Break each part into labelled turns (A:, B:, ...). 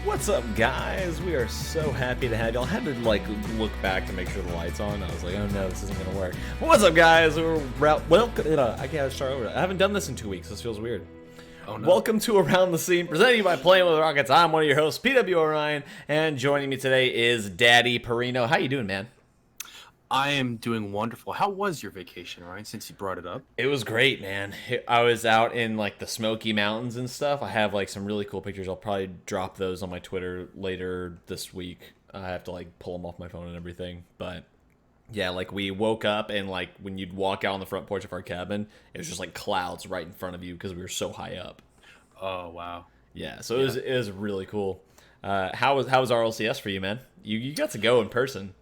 A: What's up, guys? We are so happy to have y'all. I had to look back to make sure the light's on. I was like, oh no, this isn't gonna work. What's up, guys? I gotta start over. I haven't done this in 2 weeks. This feels weird.
B: Oh, no.
A: Welcome to Around the Scene, presented to you by Playing with Rockets. I'm one of your hosts, PW Orion, and joining me today is Daddy Perino. How you doing, man?
B: I am doing wonderful. How was your vacation, Ryan, since you brought it up?
A: It was great, man. I was out in the Smoky Mountains and stuff. I have some really cool pictures. I'll probably drop those on my Twitter later this week. I have to pull them off my phone and everything. But yeah, we woke up and when you'd walk out on the front porch of our cabin, it was just clouds right in front of you because we were so high up.
B: Oh, wow.
A: Yeah, so it was really cool. How was RLCS for you, man? You got to go in person.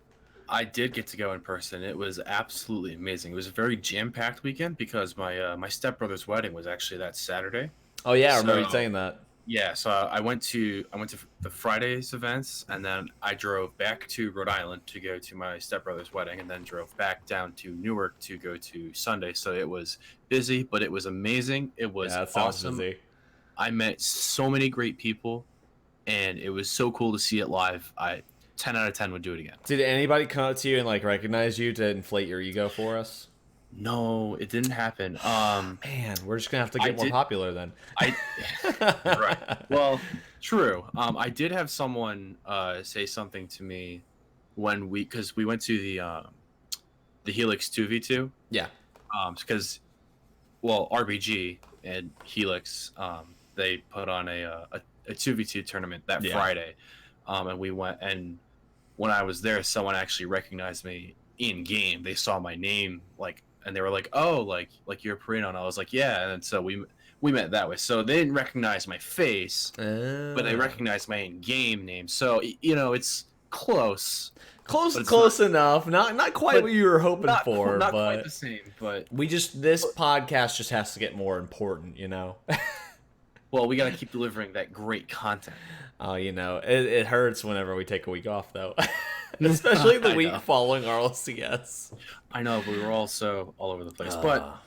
B: I did get to go in person. It was absolutely amazing. It was a very jam-packed weekend because my stepbrother's wedding was actually that Saturday.
A: Oh yeah, I remember you saying that.
B: Yeah, so I went to the Friday's events, and then I drove back to Rhode Island to go to my stepbrother's wedding, and then drove back down to Newark to go to Sunday. So it was busy, but it was amazing. It was awesome.
A: Busy.
B: I met so many great people, and it was so cool to see it live. 10 out of 10 would do it again.
A: Did anybody come up to you and recognize you to inflate your ego for us?
B: No, it didn't happen.
A: Man, we're just gonna have to get more popular then.
B: Right. Well, true. I did have someone say something to me because we went to the Helix 2v2.
A: Yeah.
B: Because RBG and Helix they put on a 2v2 tournament that Friday, and we went, and when I was there, someone actually recognized me in game. They saw my name, and they were like, "Oh, like you're Perino," and I was like, "Yeah." And so we met that way. So they didn't recognize my face, but they recognized my in-game name. So it's close.
A: Close enough. Not quite what you were hoping for.
B: Not
A: but
B: quite the same. But
A: this podcast just has to get more important,
B: Well, we got to keep delivering that great content.
A: Oh, it hurts whenever we take a week off, though. Especially the week following RLCS.
B: I know, but we were also all over the place. But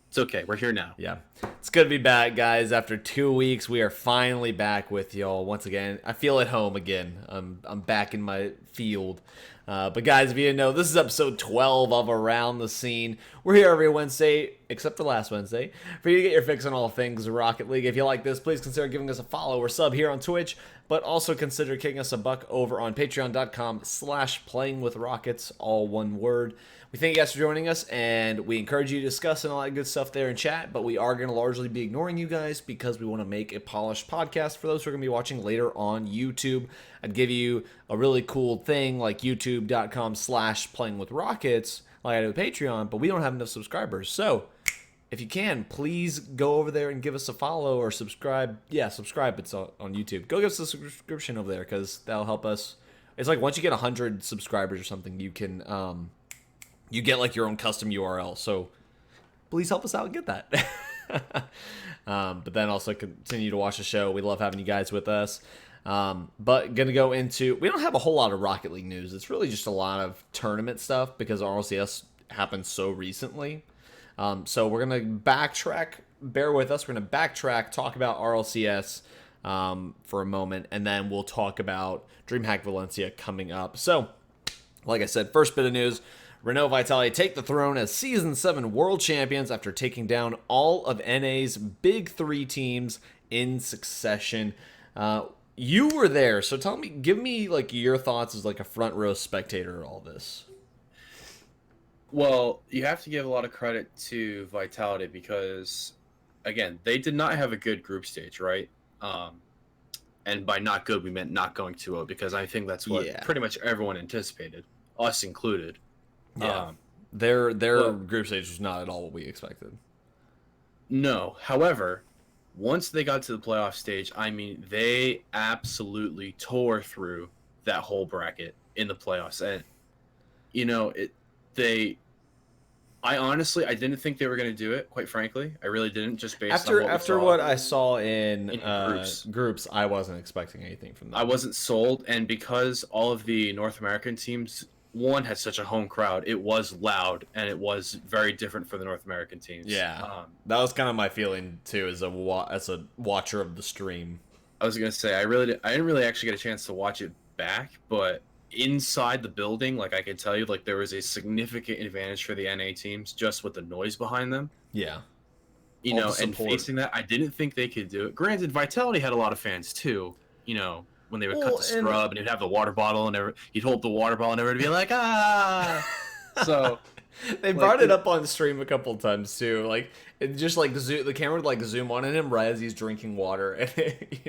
B: it's okay. We're here now.
A: Yeah. It's good to be back, guys. After 2 weeks, we are finally back with y'all once again. I feel at home again. I'm back in my field. But guys, if you didn't know, this is episode 12 of Around the Scene. We're here every Wednesday, except for last Wednesday, for you to get your fix on all things Rocket League. If you like this, please consider giving us a follow or sub here on Twitch, but also consider kicking us a buck over on patreon.com/playingwithrockets, all one word. We thank you guys for joining us, and we encourage you to discuss and all that good stuff there in chat, but we are going to largely be ignoring you guys because we want to make a polished podcast for those who are going to be watching later on YouTube. I'd give you a really cool thing like youtube.com/playingwithrockets like I do with Patreon, but we don't have enough subscribers. So if you can, please go over there and give us a follow or subscribe. Yeah, subscribe. It's on YouTube. Go give us a subscription over there because that'll help us. It's once you get 100 subscribers or something, you can... you get your own custom URL, so please help us out and get that. But then also continue to watch the show. We love having you guys with us. But gonna go into, we don't have a whole lot of Rocket League news. It's really just a lot of tournament stuff because RLCS happened so recently. So we're gonna backtrack. Bear with us. We're gonna backtrack, talk about RLCS for a moment, and then we'll talk about DreamHack Valencia coming up. So, like I said, first bit of news. Renault Vitality take the throne as Season 7 World Champions after taking down all of NA's big three teams in succession. You were there, so give me your thoughts as a front row spectator of all this.
B: Well, you have to give a lot of credit to Vitality because, again, they did not have a good group stage, right? And by not good, we meant not going 2-0 because I think that's what pretty much everyone anticipated, us included.
A: Yeah, their group stage was not at all what we expected.
B: No, however, once they got to the playoff stage, I mean, they absolutely tore through that whole bracket in the playoffs, and I didn't think they were going to do it. Quite frankly, I really didn't. Just based on
A: what I saw in groups, I wasn't expecting anything from them.
B: I wasn't sold, and because all of the North American teams had such a home crowd, it was loud, and it was very different for the North American teams.
A: Yeah, that was kind of my feeling too, as a watcher of the stream.
B: I was gonna say I didn't really actually get a chance to watch it back, but inside the building, like I can tell you, like there was a significant advantage for the NA teams just with the noise behind them.
A: Yeah,
B: You
A: all the
B: know, and
A: support.
B: facing that, I didn't think they could do it. Granted, Vitality had a lot of fans too. You know, when they would cut
A: Well,
B: the
A: and
B: scrub and he'd have the water bottle and he'd hold the water bottle and everyone would be like, ah. So
A: they
B: like
A: brought it up on stream a couple times too. Like it just like the camera would like zoom on him right as he's drinking water, and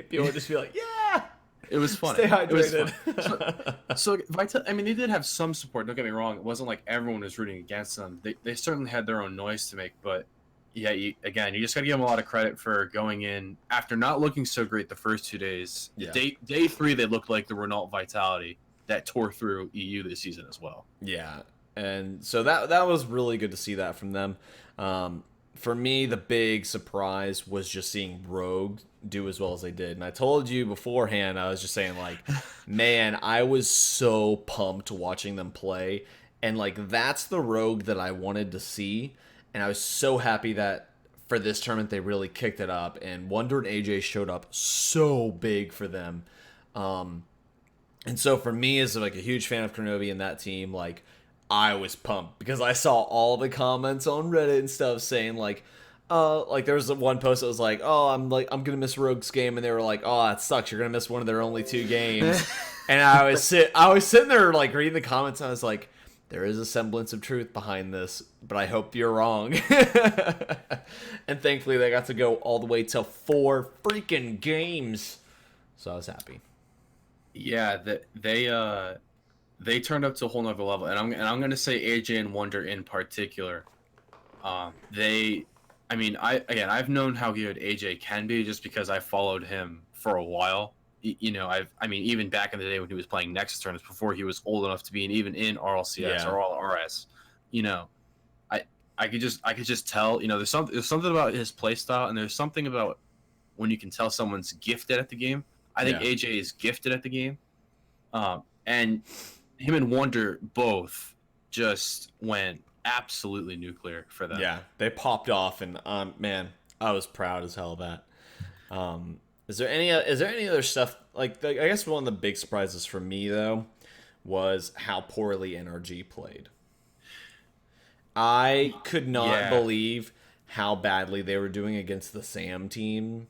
A: people would just be like, "Yeah,
B: it was funny.
A: stay
B: It was
A: hydrated."
B: fun. So Vital, I mean, they did have some support. Don't get me wrong. It wasn't like everyone was rooting against them. They certainly had their own noise to make, but yeah, again, you just got to give them a lot of credit for going in after not looking so great the first 2 days.
A: Yeah.
B: Day 3, they looked like the Renault Vitality that tore through EU this season as well.
A: Yeah, and so that was really good to see that from them. For me, the big surprise was just seeing Rogue do as well as they did. And I told you beforehand, I was just saying like, man, I was so pumped watching them play, and like that's the Rogue that I wanted to see. And I was so happy that for this tournament they really kicked it up, and Wonder and AJ showed up so big for them. And so for me, as like a huge fan of Kronovi and that team, like I was pumped because I saw all the comments on Reddit and stuff saying like there was one post that was like, oh, I'm gonna miss Rogue's game, and they were like, oh, that sucks, you're gonna miss one of their only 2 games. And I was sitting there like reading the comments, and I was like, there is a semblance of truth behind this, but I hope you're wrong. And thankfully they got to go all the way to 4 freaking games, so I was happy.
B: Yeah, they turned up to a whole nother level, and I'm gonna say AJ and Wonder in particular. I've known how good AJ can be just because I followed him for a while. You know, even back in the day when he was playing Nexus tournaments before he was old enough to be even in RLCS or all RS. You know, I could just tell. You know, there's something about his play style, and there's something about when you can tell someone's gifted at the game. I think AJ is gifted at the game, and him and Wonder both just went absolutely nuclear for them.
A: Yeah, they popped off, and man, I was proud as hell of that. Is there any other stuff like I guess one of the big surprises for me though was how poorly NRG played. I could not believe how badly they were doing against the Sam team.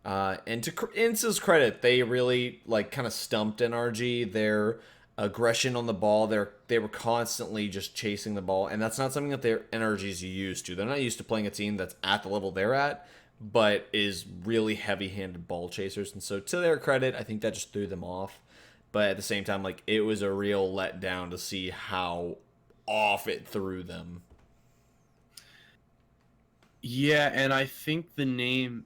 A: And to Ince's credit, they really like kind of stumped NRG. Their aggression on the ball, they were constantly just chasing the ball, and that's not something that their NRG's used to. They're not used to playing a team that's at the level they're at, but is really heavy-handed ball chasers. And so to their credit, I think that just threw them off. But at the same time, like it was a real letdown to see how off it threw them.
B: Yeah, and I think the name,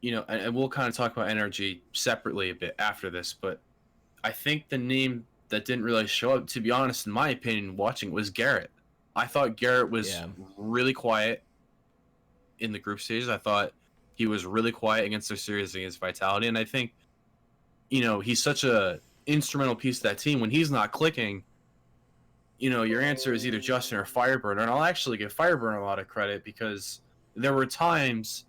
B: you know, and we'll kind of talk about NRG separately a bit after this, but I think the name that didn't really show up, to be honest, in my opinion, watching was Garrett. I thought Garrett was really quiet in the group stages. I thought he was really quiet against their series against Vitality, and I think, you know, he's such a instrumental piece of that team. When he's not clicking, you know, your answer is either Justin or Fireburner, and I'll actually give Fireburner a lot of credit because there were times,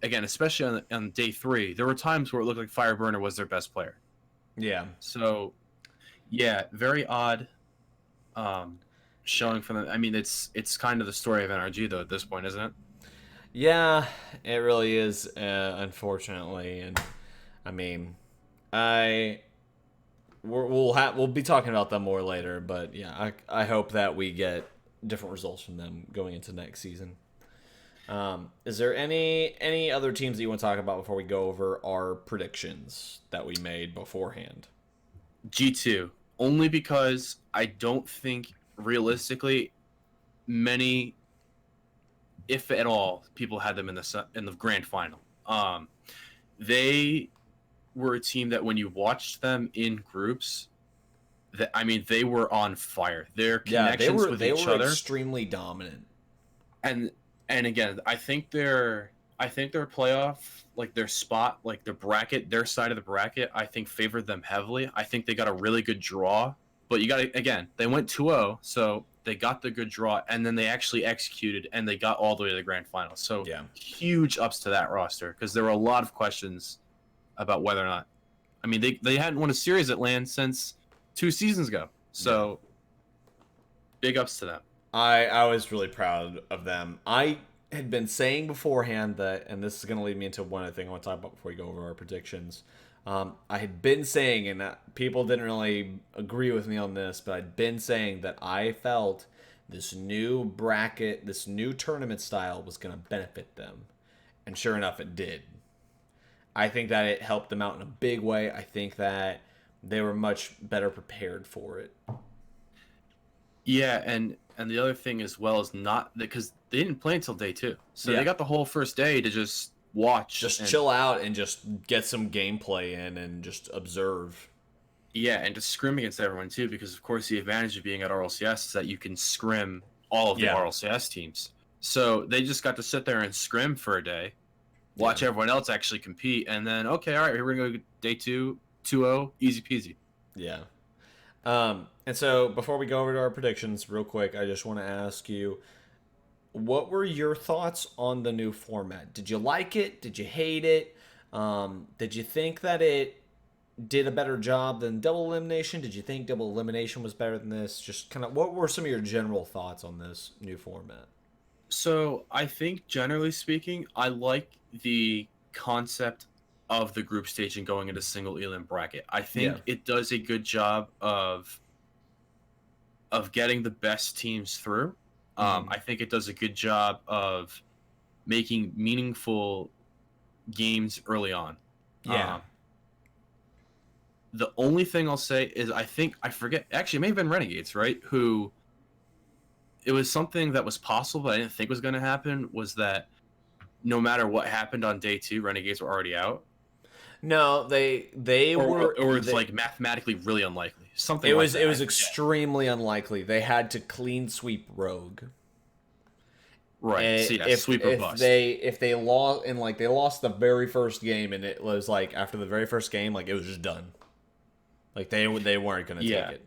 B: again, especially on day 3, there were times where it looked like Fireburner was their best player.
A: Yeah.
B: So, yeah, very odd showing from them. I mean, it's kind of the story of NRG, though, at this point, isn't it?
A: Yeah, it really is, unfortunately. And, I mean, we'll be talking about them more later, but, yeah, I hope that we get different results from them going into next season. Is there any other teams that you want to talk about before we go over our predictions that we made beforehand?
B: G2, only because I don't think realistically many, if at all, people had them in the grand final. They were a team that when you watched them in groups, they were on fire. Their connections with each other,
A: extremely dominant.
B: And again, I think their playoff, like their spot, like their bracket, their side of the bracket, I think favored them heavily. I think they got a really good draw, but they went 2-0, so they got the good draw, and then they actually executed, and they got all the way to the grand final. So huge ups to that roster, because there were a lot of questions about whether or not. I mean, they hadn't won a series at LAN since 2 seasons ago. So big ups to them.
A: I was really proud of them. I had been saying beforehand that, and this is going to lead me into one other thing I want to talk about before we go over our predictions. I had been saying, and people didn't really agree with me on this, but I'd been saying that I felt this new bracket, this new tournament style was going to benefit them. And sure enough, it did. I think that it helped them out in a big way. I think that they were much better prepared for it.
B: Yeah, and the other thing as well is not because they didn't play until day 2, so they got the whole first day to just watch,
A: just chill out, and just get some gameplay in, and just observe.
B: Yeah, and to scrim against everyone too, because of course the advantage of being at RLCS is that you can scrim all of the RLCS teams. So they just got to sit there and scrim for a day, watch everyone else actually compete, and then okay, all right, here we go, day 2, 2-0, easy peasy.
A: Yeah. And so before we go over to our predictions, real quick, I just want to ask you, what were your thoughts on the new format? Did you like it? Did you hate it? Did you think that it did a better job than double elimination? Did you think double elimination was better than this? Just kind of, what were some of your general thoughts on this new format?
B: So I think generally speaking, I like the concept of the group stage and going into single elim bracket. I think it does a good job of getting the best teams through. I think it does a good job of making meaningful games early on.
A: Yeah.
B: The only thing I'll say is I forget, actually it may have been Renegades, right? Who, it was something that was possible but I didn't think was going to happen, was that no matter what happened on day 2, Renegades were already out.
A: No, they were,
B: or it's like mathematically really unlikely. Something
A: it
B: like
A: was
B: that.
A: It was extremely unlikely. They had to clean sweep Rogue.
B: Right. So yeah, sweep or bust.
A: If they lost, and like they lost the very first game, and it was like after the very first game, like it was just done. Like they weren't gonna take it.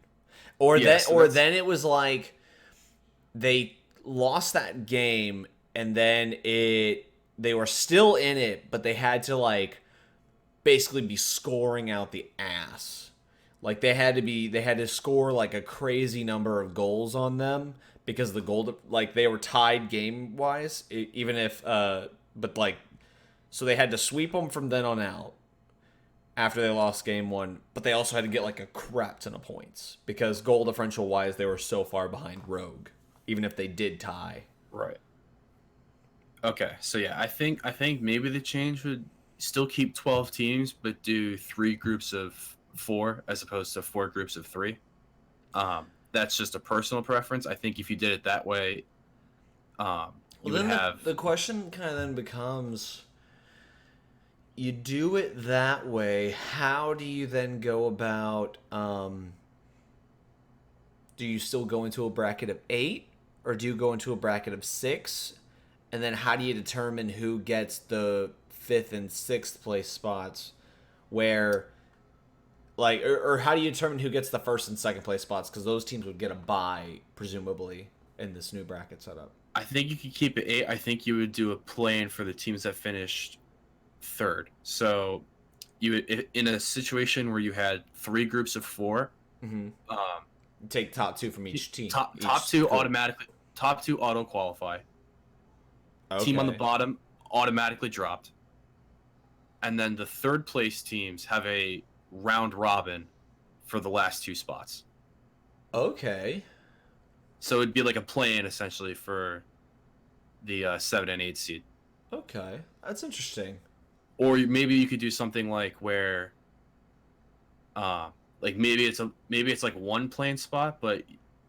A: Or then it was like they lost that game, and then they were still in it, but they had to like basically be scoring out the ass. Like they had to score like a crazy number of goals on them, because the goal, like they were tied game wise, even if but like, so they had to sweep them from then on out after they lost game 1, but they also had to get like a crap ton of points because goal differential wise they were so far behind Rogue, even if they did tie.
B: Right. Okay, so yeah, I think maybe the change would still keep 12 teams, but do 3 groups of 4 as opposed to 4 groups of 3. That's just a personal preference. I think if you did it that way, you would have...
A: The question kind of then becomes, you do it that way, how do you then go about... do you still go into a bracket of 8? Or do you go into a bracket of 6? And then how do you determine who gets the 5th and 6th place spots? Where... Like, or how do you determine who gets the 1st and 2nd place spots? Because those teams would get a bye, presumably, in this new bracket setup.
B: I think you could keep it 8. I think you would do a play-in for the teams that finished 3rd. So, you would, in a situation where you had 3 groups of 4,
A: take top 2 from each team.
B: Top 2 automatically. Top 2 auto qualify. Okay. Team on the bottom automatically dropped, and then the 3rd place teams have a round robin for the last 2 spots.
A: Okay.
B: So it'd be like a play-in essentially for the 7 and 8 seed.
A: Okay, that's interesting.
B: Or maybe you could do something like where, like maybe it's like 1 play-in spot, but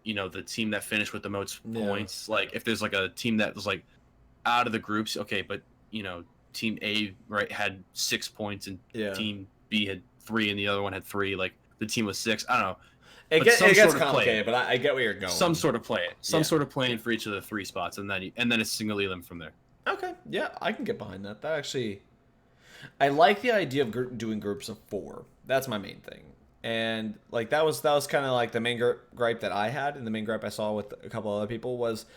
B: you know the team that finished with the most points. Like if there's like a team that was like out of the groups, okay, but you know team A had 6 points and team B had 3 and the other one had 3. Like the team was 6. I don't know.
A: It gets complicated, but I get where you're going.
B: Some sort of play it. Sort of play-in for each of the 3 spots, and then it's single elim from there.
A: Okay, yeah, I can get behind that. That actually, I like the idea of doing groups of 4. That's my main thing, and like that was kind of like the main gripe that I had, and the main gripe I saw with a couple other people was,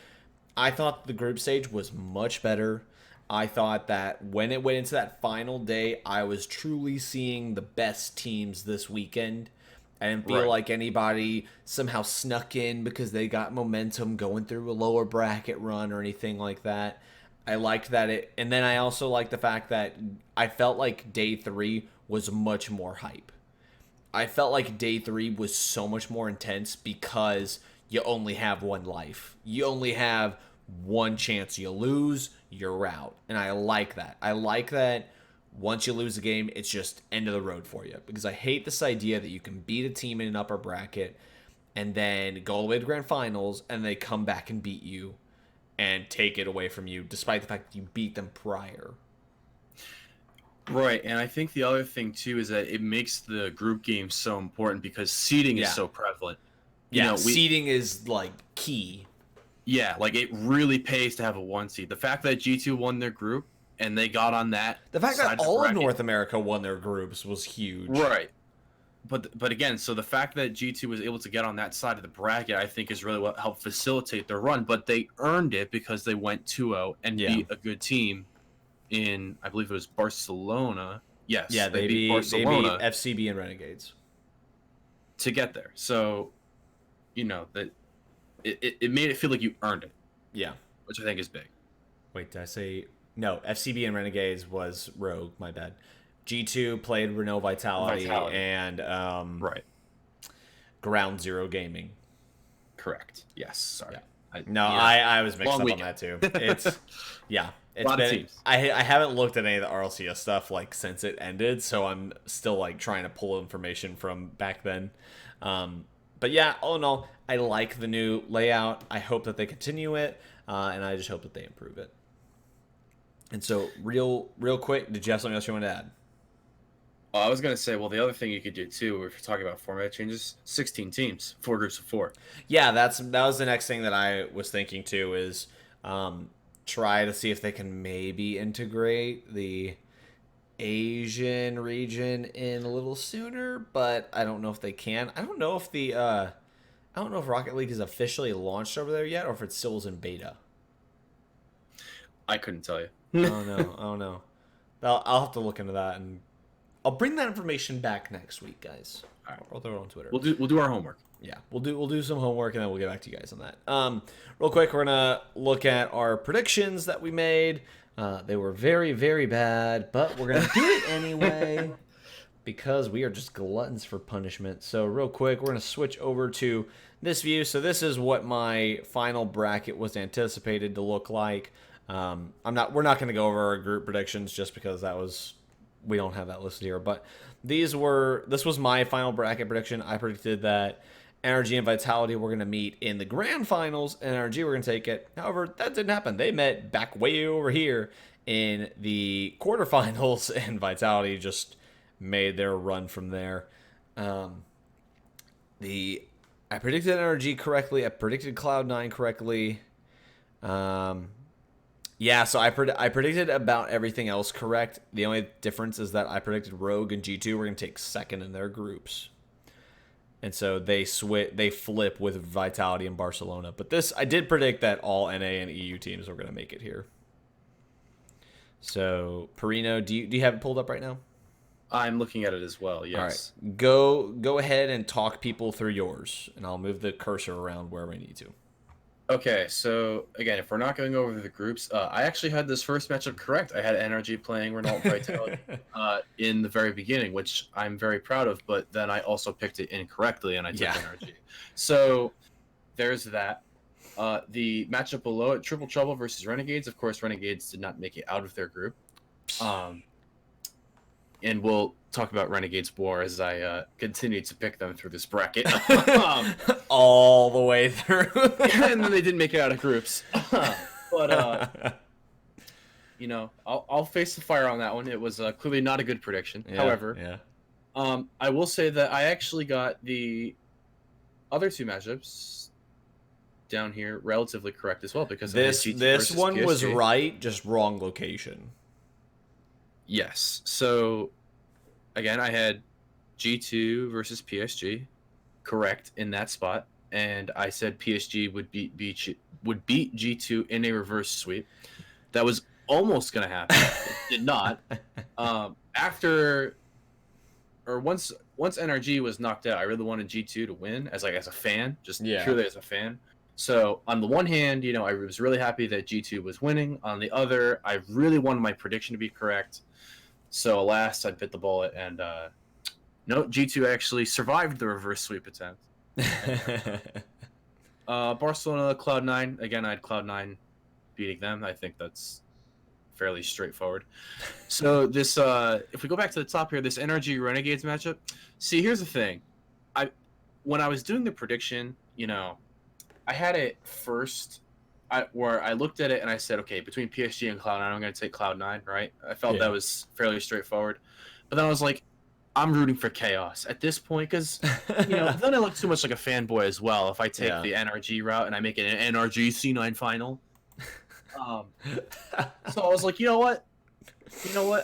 A: I thought the group stage was much better. I thought that when it went into that final day, I was truly seeing the best teams this weekend. I didn't feel
B: Right.
A: like anybody somehow snuck in because they got momentum going through a lower bracket run or anything like that. I liked that and then I also liked the fact that I felt like day 3 was much more hype. I felt like day 3 was so much more intense because you only have one life. You only have one chance. You lose, you're out. And I like that. I like that once you lose the game, it's just end of the road for you. Because I hate this idea that you can beat a team in an upper bracket and then go all the way to grand finals and they come back and beat you and take it away from you despite the fact that you beat them prior.
B: Right, and I think the other thing too is that it makes the group game so important because seeding is so prevalent.
A: Seeding is like key.
B: Yeah, like it really pays to have a 1 seed. The fact that G2 won their group and they got on that,
A: the fact
B: side
A: that
B: of the
A: all of
B: bracket,
A: North America won their groups was huge.
B: right? But again, so the fact that G2 was able to get on that side of the bracket, I think, is really what helped facilitate their run. But they earned it because they went 2-0 and beat a good team in, I believe it was Barcelona. Yes,
A: Yeah, they beat
B: Barcelona.
A: They beat FCB and Renegades
B: to get there. So, that it made it feel like you earned it.
A: Yeah,
B: which I think is big.
A: Wait, did I say no? FCB and Renegades was Rogue. My bad. G2 played Renault Vitality. And
B: right.
A: Ground Zero Gaming.
B: Correct. Yes. Sorry.
A: Yeah. I was mixed up on that too. It's it's
B: a lot of teams.
A: I haven't looked at any of the RLCS stuff like since it ended, so I'm still like trying to pull information from back then. But yeah, all in all, I like the new layout. I hope that they continue it, and I just hope that they improve it. And so, real quick, did you have something else you want to add?
B: I was going to say, well, the other thing you could do, too, if you're talking about format changes, 16 teams, 4 groups of 4.
A: Yeah, that was the next thing that I was thinking, too, is try to see if they can maybe integrate the Asian region in a little sooner, but I don't know if they can. I don't know if Rocket League is officially launched over there yet, or if it still is in beta.
B: I couldn't tell you.
A: I don't know. I'll have to look into that, and I'll bring that information back next week, guys.
B: All right.
A: I'll throw it on Twitter.
B: We'll do our homework.
A: Yeah, we'll do some homework, and then we'll get back to you guys on that. Real quick, we're gonna look at our predictions that we made. They were very, very bad, but we're gonna do it anyway because we are just gluttons for punishment. So real quick, we're gonna switch over to this view. So this is what my final bracket was anticipated to look like. We're not gonna go over our group predictions just because we don't have that listed here. But this was my final bracket prediction. I predicted that NRG and Vitality were going to meet in the grand finals, and NRG were going to take it. However, that didn't happen. They met back way over here in the quarterfinals, and Vitality just made their run from there. I predicted NRG correctly. I predicted Cloud9 correctly. Yeah, so I predicted about everything else correct. The only difference is that I predicted Rogue and G2 were going to take second in their groups. And so they flip with Vitality and Barcelona. But I did predict that all NA and EU teams were going to make it here. So, Perino, do you have it pulled up right now?
B: I'm looking at it as well, yes.
A: All right. Go ahead and talk people through yours, and I'll move the cursor around wherever I need to.
B: Okay, so again, if we're not going over the groups, I actually had this first matchup correct. I had NRG playing Renault Vitality in the very beginning, which I'm very proud of, but then I also picked it incorrectly, and I took NRG. So there's that. The matchup below it, Triple Trouble versus Renegades. Of course, Renegades did not make it out of their group. And we'll talk about Renegades more as I continue to pick them through this bracket.
A: All the way through.
B: And then they didn't make it out of groups. But, I'll face the fire on that one. It was clearly not a good prediction.
A: Yeah,
B: However, I will say that I actually got the other two matchups down here relatively correct as well. Because
A: this one
B: PSG
A: was right, just wrong location.
B: Yes. So, again, I had G2 versus PSG correct in that spot, and I said PSG would beat G2 in a reverse sweep. That was almost gonna happen. It did not. After or once NRG was knocked out, I really wanted G2 to win as a fan, just purely as a fan. So on the one hand, I was really happy that G2 was winning. On the other, I really wanted my prediction to be correct. So alas, I bit the bullet, and no, G2 actually survived the reverse sweep attempt. Barcelona, Cloud9. Again, I had Cloud9 beating them. I think that's fairly straightforward. So this, if we go back to the top here, this NRG Renegades matchup. See, here's the thing. When I was doing the prediction, I had it first, where I looked at it and I said, okay, between PSG and Cloud9, I'm going to take Cloud9, right? I felt that was fairly straightforward. But then I was like, I'm rooting for Chaos at this point because, then I look too much like a fanboy as well if I take the NRG route and I make it an NRG C9 final. So I was like, you know what?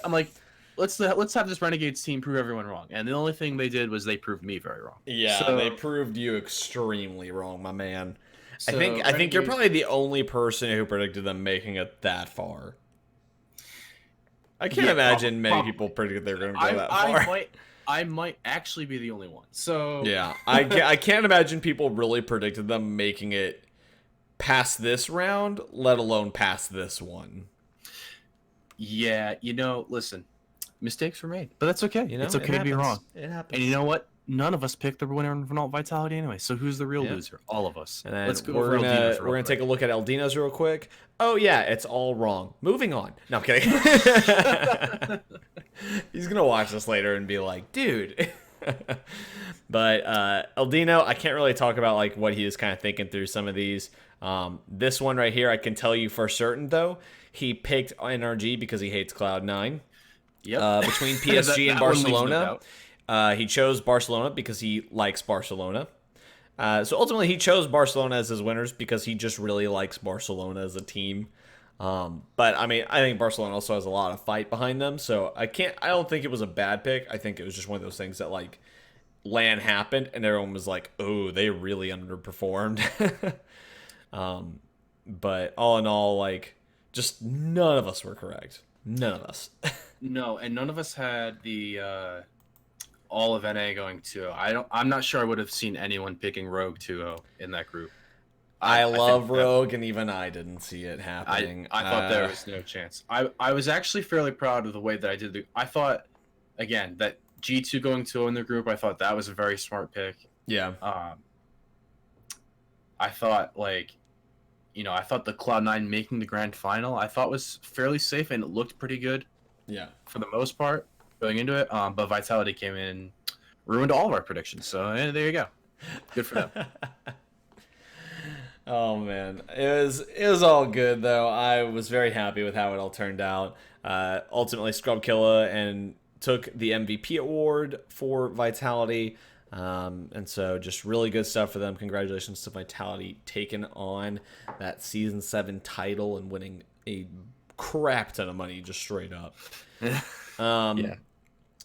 B: I'm like, let's have this Renegades team prove everyone wrong. And the only thing they did was they proved me very wrong.
A: Yeah, so, they proved you extremely wrong, my man. So I think you're probably the only person who predicted them making it that far. I can't imagine many people predicted they were going to go that far.
B: I might actually be the only one. So
A: yeah, I can't imagine people really predicted them making it past this round, let alone past this one.
B: Yeah, listen, mistakes were made, but that's okay. It's okay to be wrong.
A: It happens.
B: And you know what? None of us picked the winner in Renault Vitality anyway. So who's the real loser? All of us.
A: And then we're gonna take a look at Eldino's real quick. Oh yeah, it's all wrong. Moving on. No, I'm kidding. He's gonna watch this later and be like, dude. But Eldino, I can't really talk about like what he was kind of thinking through some of these. This one right here, I can tell you for certain though, he picked NRG because he hates Cloud9.
B: Yep.
A: Between PSG and Barcelona. He chose Barcelona because he likes Barcelona. So ultimately, he chose Barcelona as his winners because he just really likes Barcelona as a team. But I mean, I think Barcelona also has a lot of fight behind them. So I don't think it was a bad pick. I think it was just one of those things that like LAN happened and everyone was like, oh, they really underperformed. But all in all, like, just none of us were correct. None of us.
B: No, and none of us had the all of NA going 2-0. I'm not sure I would have seen anyone picking Rogue 2-0 in that group.
A: I love Rogue, and even I didn't see it happening.
B: I thought there was no chance. I was actually fairly proud of the way that I did. I thought, again, that G2 going 2-0 in the group, I thought that was a very smart pick.
A: Yeah.
B: I thought, I thought the Cloud9 making the grand final, I thought was fairly safe, and it looked pretty good.
A: Yeah. For
B: the most part. Going into it, but Vitality came in, ruined all of our predictions. So there you go. Good for them.
A: Oh man, it was all good though. I was very happy with how it all turned out. Ultimately, Scrubkilla and took the MVP award for Vitality, and so just really good stuff for them. Congratulations to Vitality taking on that Season 7 title and winning a crap ton of money just straight up. Yeah.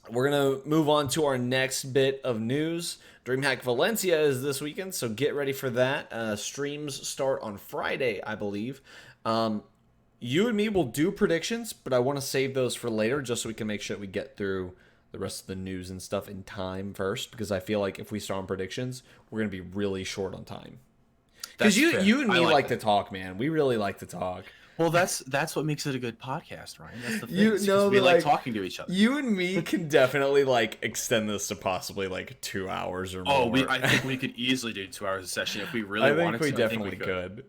A: We're going to move on to our next bit of news. DreamHack Valencia is this weekend, so get ready for that. Streams start on Friday, I believe. You and me will do predictions, but I want to save those for later just so we can make sure that we get through the rest of the news and stuff in time first, because I feel like if we start on predictions, we're going to be really short on time. Because you and me like to talk, man. We really like to talk.
B: Well, that's what makes it a good podcast, Ryan. That's the thing. We like talking to each other.
A: You and me can definitely like extend this to possibly like 2 hours or more.
B: Oh, I think we could easasily do 2 hours a session if we really wanted to.
A: I think we definitely could.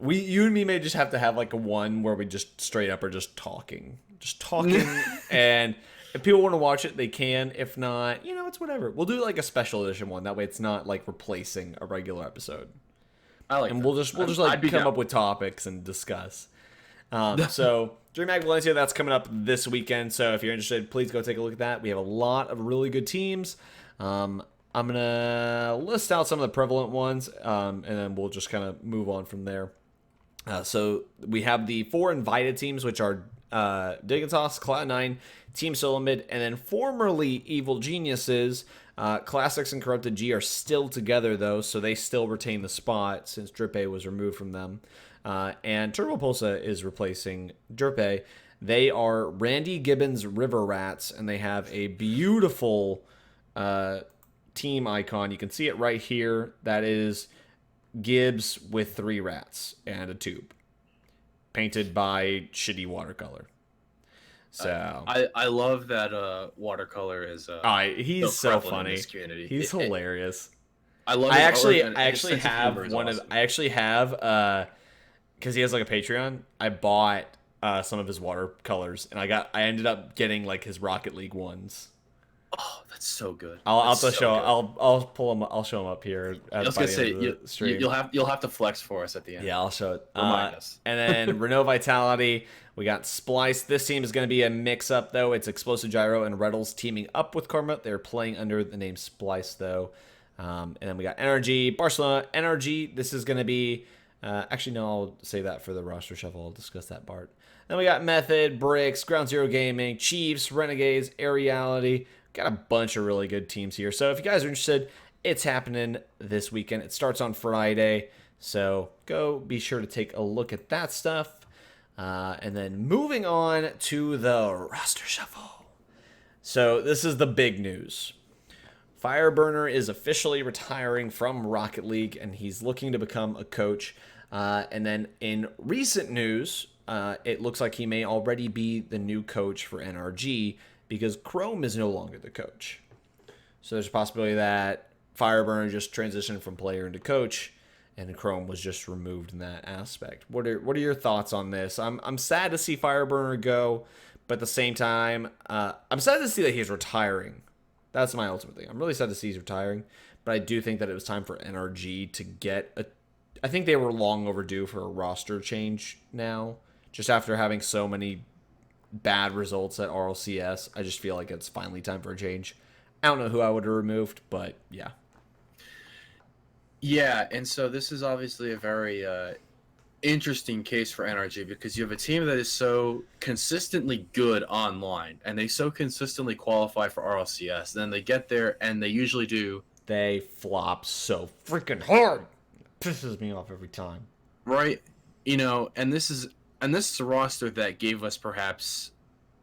A: You and me may just have to have like a one where we just straight up are just talking, and if people want to watch it, they can. If not, it's whatever. We'll do like a special edition one. That way, it's not like replacing a regular episode.
B: I like.
A: And we'll just like come up with topics and discuss. So DreamHack Valencia, that's coming up this weekend. So if you're interested, please go take a look at that. We have a lot of really good teams. I'm gonna list out some of the prevalent ones, and then we'll just kind of move on from there. So we have the 4 invited teams, which are Dignitas, Cloud9, Team Solomid, and then formerly Evil Geniuses. Classics and Corrupted G are still together, though, so they still retain the spot since Drip A was removed from them. And Turbo Pulsa is replacing Derpe. They are Randy Gibbons River Rats, and they have a beautiful team icon. You can see it right here. That is Gibbs with 3 rats and a tube, painted by shitty watercolor. So
B: I love that watercolor is
A: he's so
B: prevalent in
A: funny.
B: this community.
A: He's hilarious.
B: I love.
A: I
B: his
A: actually
B: artwork, and
A: I
B: his
A: actually
B: sense of
A: have
B: humor is
A: one
B: awesome.
A: of I actually have because he has like a Patreon. I bought some of his watercolors, and I ended up getting like his Rocket League ones.
B: Oh, that's so good.
A: I'll
B: That's
A: have to
B: so
A: show.
B: good.
A: I'll pull them. I'll show them up here.
B: I was
A: By
B: gonna
A: the
B: say
A: end of the stream.
B: you'll have to flex for us at the end.
A: Yeah, I'll show it.
B: Remind us.
A: And then Renault Vitality, we got Splice. This team is going to be a mix-up, though. It's Explosive Gyro and Reddles teaming up with Karma. They're playing under the name Splice, though. And then we got Energy, Barcelona, Energy. This is going to be... actually, no, I'll save that for the roster shuffle. I'll discuss that part. Then we got Method, Bricks, Ground Zero Gaming, Chiefs, Renegades, Aeriality. Got a bunch of really good teams here. So if you guys are interested, it's happening this weekend. It starts on Friday. So go be sure to take a look at that stuff. And then moving on to the roster shuffle. So this is the big news. Fireburner is officially retiring from Rocket League, and he's looking to become a coach. And then in recent news, it looks like he may already be the new coach for NRG because Chrome is no longer the coach. So there's a possibility that Fireburner just transitioned from player into coach, and Chrome was just removed in that aspect. What are your thoughts on this? I'm sad to see Fireburner go, but at the same time, I'm sad to see that he's retiring. That's my ultimate thing. I'm really sad to see he's retiring, but I do think that it was time for NRG to get a... I think they were long overdue for a roster change now, just after having so many bad results at RLCS. I just feel like it's finally time for a change. I don't know who I would have removed, but yeah.
B: Yeah, and so this is obviously a very interesting case for NRG because you have a team that is so consistently good online, and they so consistently qualify for RLCS. Then they get there, and they usually do.
A: They flop so freaking hard. It pisses me off every time.
B: Right, and this is a roster that gave us perhaps,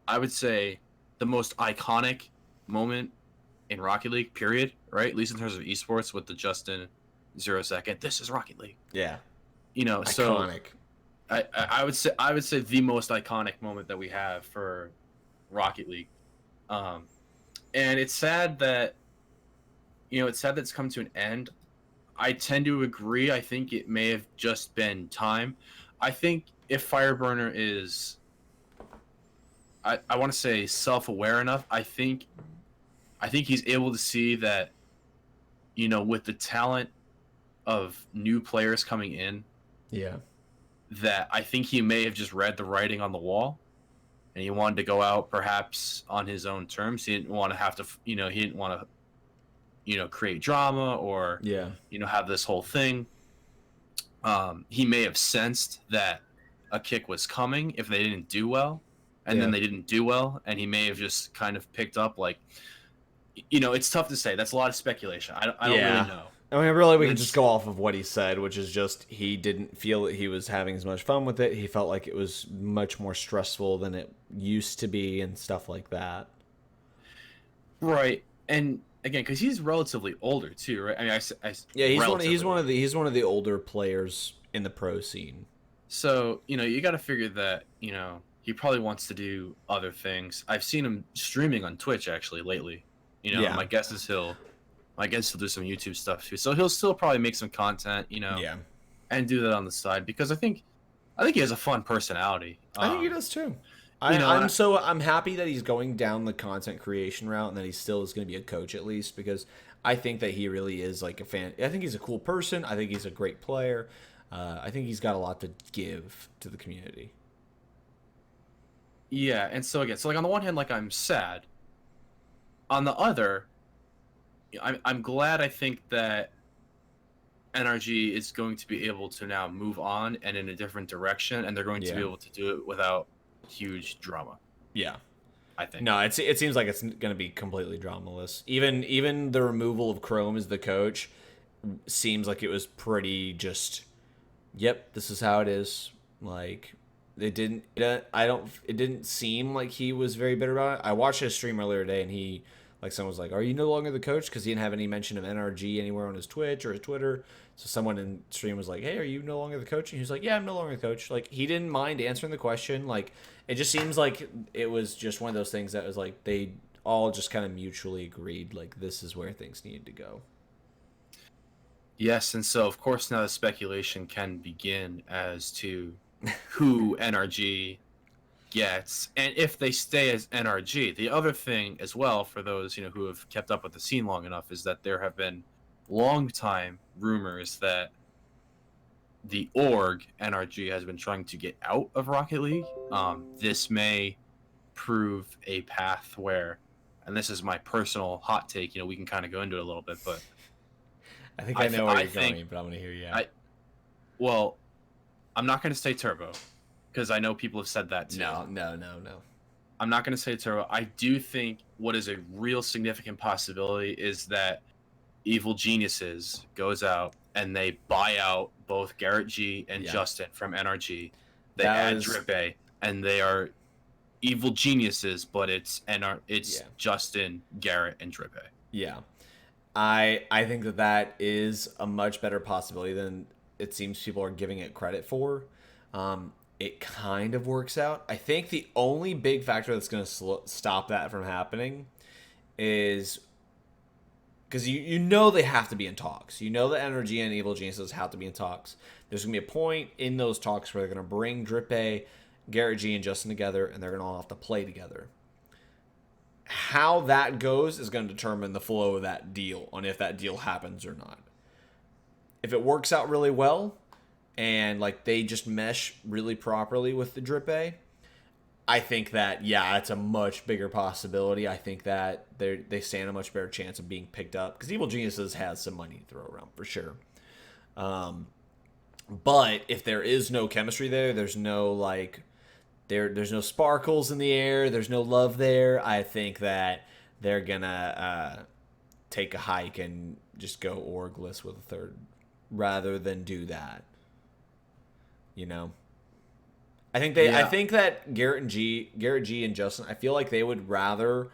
B: I would say, the most iconic moment in Rocket League. Period. Right, at least in terms of esports with the Justin 0 second. This is Rocket League.
A: Yeah.
B: So
A: iconic.
B: I would say the most iconic moment that we have for Rocket League, and it's sad that it's come to an end. I tend to agree. I think it may have just been time. I think if Fireburner is, I want to say self-aware enough. I think he's able to see that, with the talent of new players coming in.
A: Yeah.
B: That I think he may have just read the writing on the wall, and he wanted to go out perhaps on his own terms. He didn't want to have to, he didn't want to, create drama or, have this whole thing. He may have sensed that a kick was coming if they didn't do well, and then they didn't do well, and he may have just kind of picked up like, it's tough to say. That's a lot of speculation. I don't really know.
A: I mean, really, we can just go off of what he said, which is just he didn't feel that he was having as much fun with it. He felt like it was much more stressful than it used to be and stuff like that.
B: Right. And again, because he's relatively older too, right? I mean,
A: he's one of the older players in the pro scene.
B: So you got to figure that he probably wants to do other things. I've seen him streaming on Twitch actually lately. My guess is he'll do some YouTube stuff too. So he'll still probably make some content, and do that on the side because I think he has a fun personality.
A: I think he does too. I'm happy that he's going down the content creation route and that he still is going to be a coach at least because I think that he really is like a fan. I think he's a cool person. I think he's a great player. I think he's got a lot to give to the community.
B: Yeah, and so again, like on the one hand, like I'm sad. On the other, I'm glad. I think that NRG is going to be able to now move on and in a different direction, and they're going to be able to do it without huge drama.
A: Yeah,
B: I think.
A: No, it seems like it's going to be completely dramaless. Even the removal of Chrome as the coach seems like it was pretty just yep, this is how it is. Like, it didn't seem like he was very bitter about it. I watched his stream earlier today, and someone was like, "Are you no longer the coach?" Because he didn't have any mention of NRG anywhere on his Twitch or his Twitter. So someone in stream was like, "Hey, are you no longer the coach?" And he was like, "Yeah, I'm no longer the coach." Like, he didn't mind answering the question. Like, it just seems like it was just one of those things that was like they all just kind of mutually agreed, like, this is where things needed to go.
B: Yes, and so of course now the speculation can begin as to who NRG gets and if they stay as NRG. The other thing as well for those, who have kept up with the scene long enough is that there have been long time rumors that the org NRG has been trying to get out of Rocket League. This may prove a path where, and this is my personal hot take, we can kind of go into it a little bit, but
A: I think I know where
B: I
A: you're
B: think,
A: going, but I'm gonna hear you.
B: well, I'm not going to say Turbo because I know people have said that too.
A: No.
B: I'm not going to say Turbo. I do think what is a real significant possibility is that Evil Geniuses goes out and they buy out both Garrett G and Justin from NRG. They add Drippe, and they are Evil Geniuses, but it's Justin, Garrett, and Drippe.
A: Yeah. I think that is a much better possibility than it seems people are giving it credit for. It kind of works out. I think the only big factor that's going to stop that from happening is because you know they have to be in talks. You know the Energy and Evil Geniuses have to be in talks. There's going to be a point in those talks where they're going to bring Drippe, Garrett G, and Justin together, and they're going to all have to play together. How that goes is going to determine the flow of that deal, on if that deal happens or not. If it works out really well, and like they just mesh really properly with the Drippe, I think that, yeah, it's a much bigger possibility. I think that they stand a much better chance of being picked up because Evil Geniuses has some money to throw around for sure. But if there is no chemistry there, there's no there's no sparkles in the air, there's no love there, I think that they're gonna take a hike and just go orgless with a third rather than do that. I think I think that Garrett G and Justin, I feel like they would rather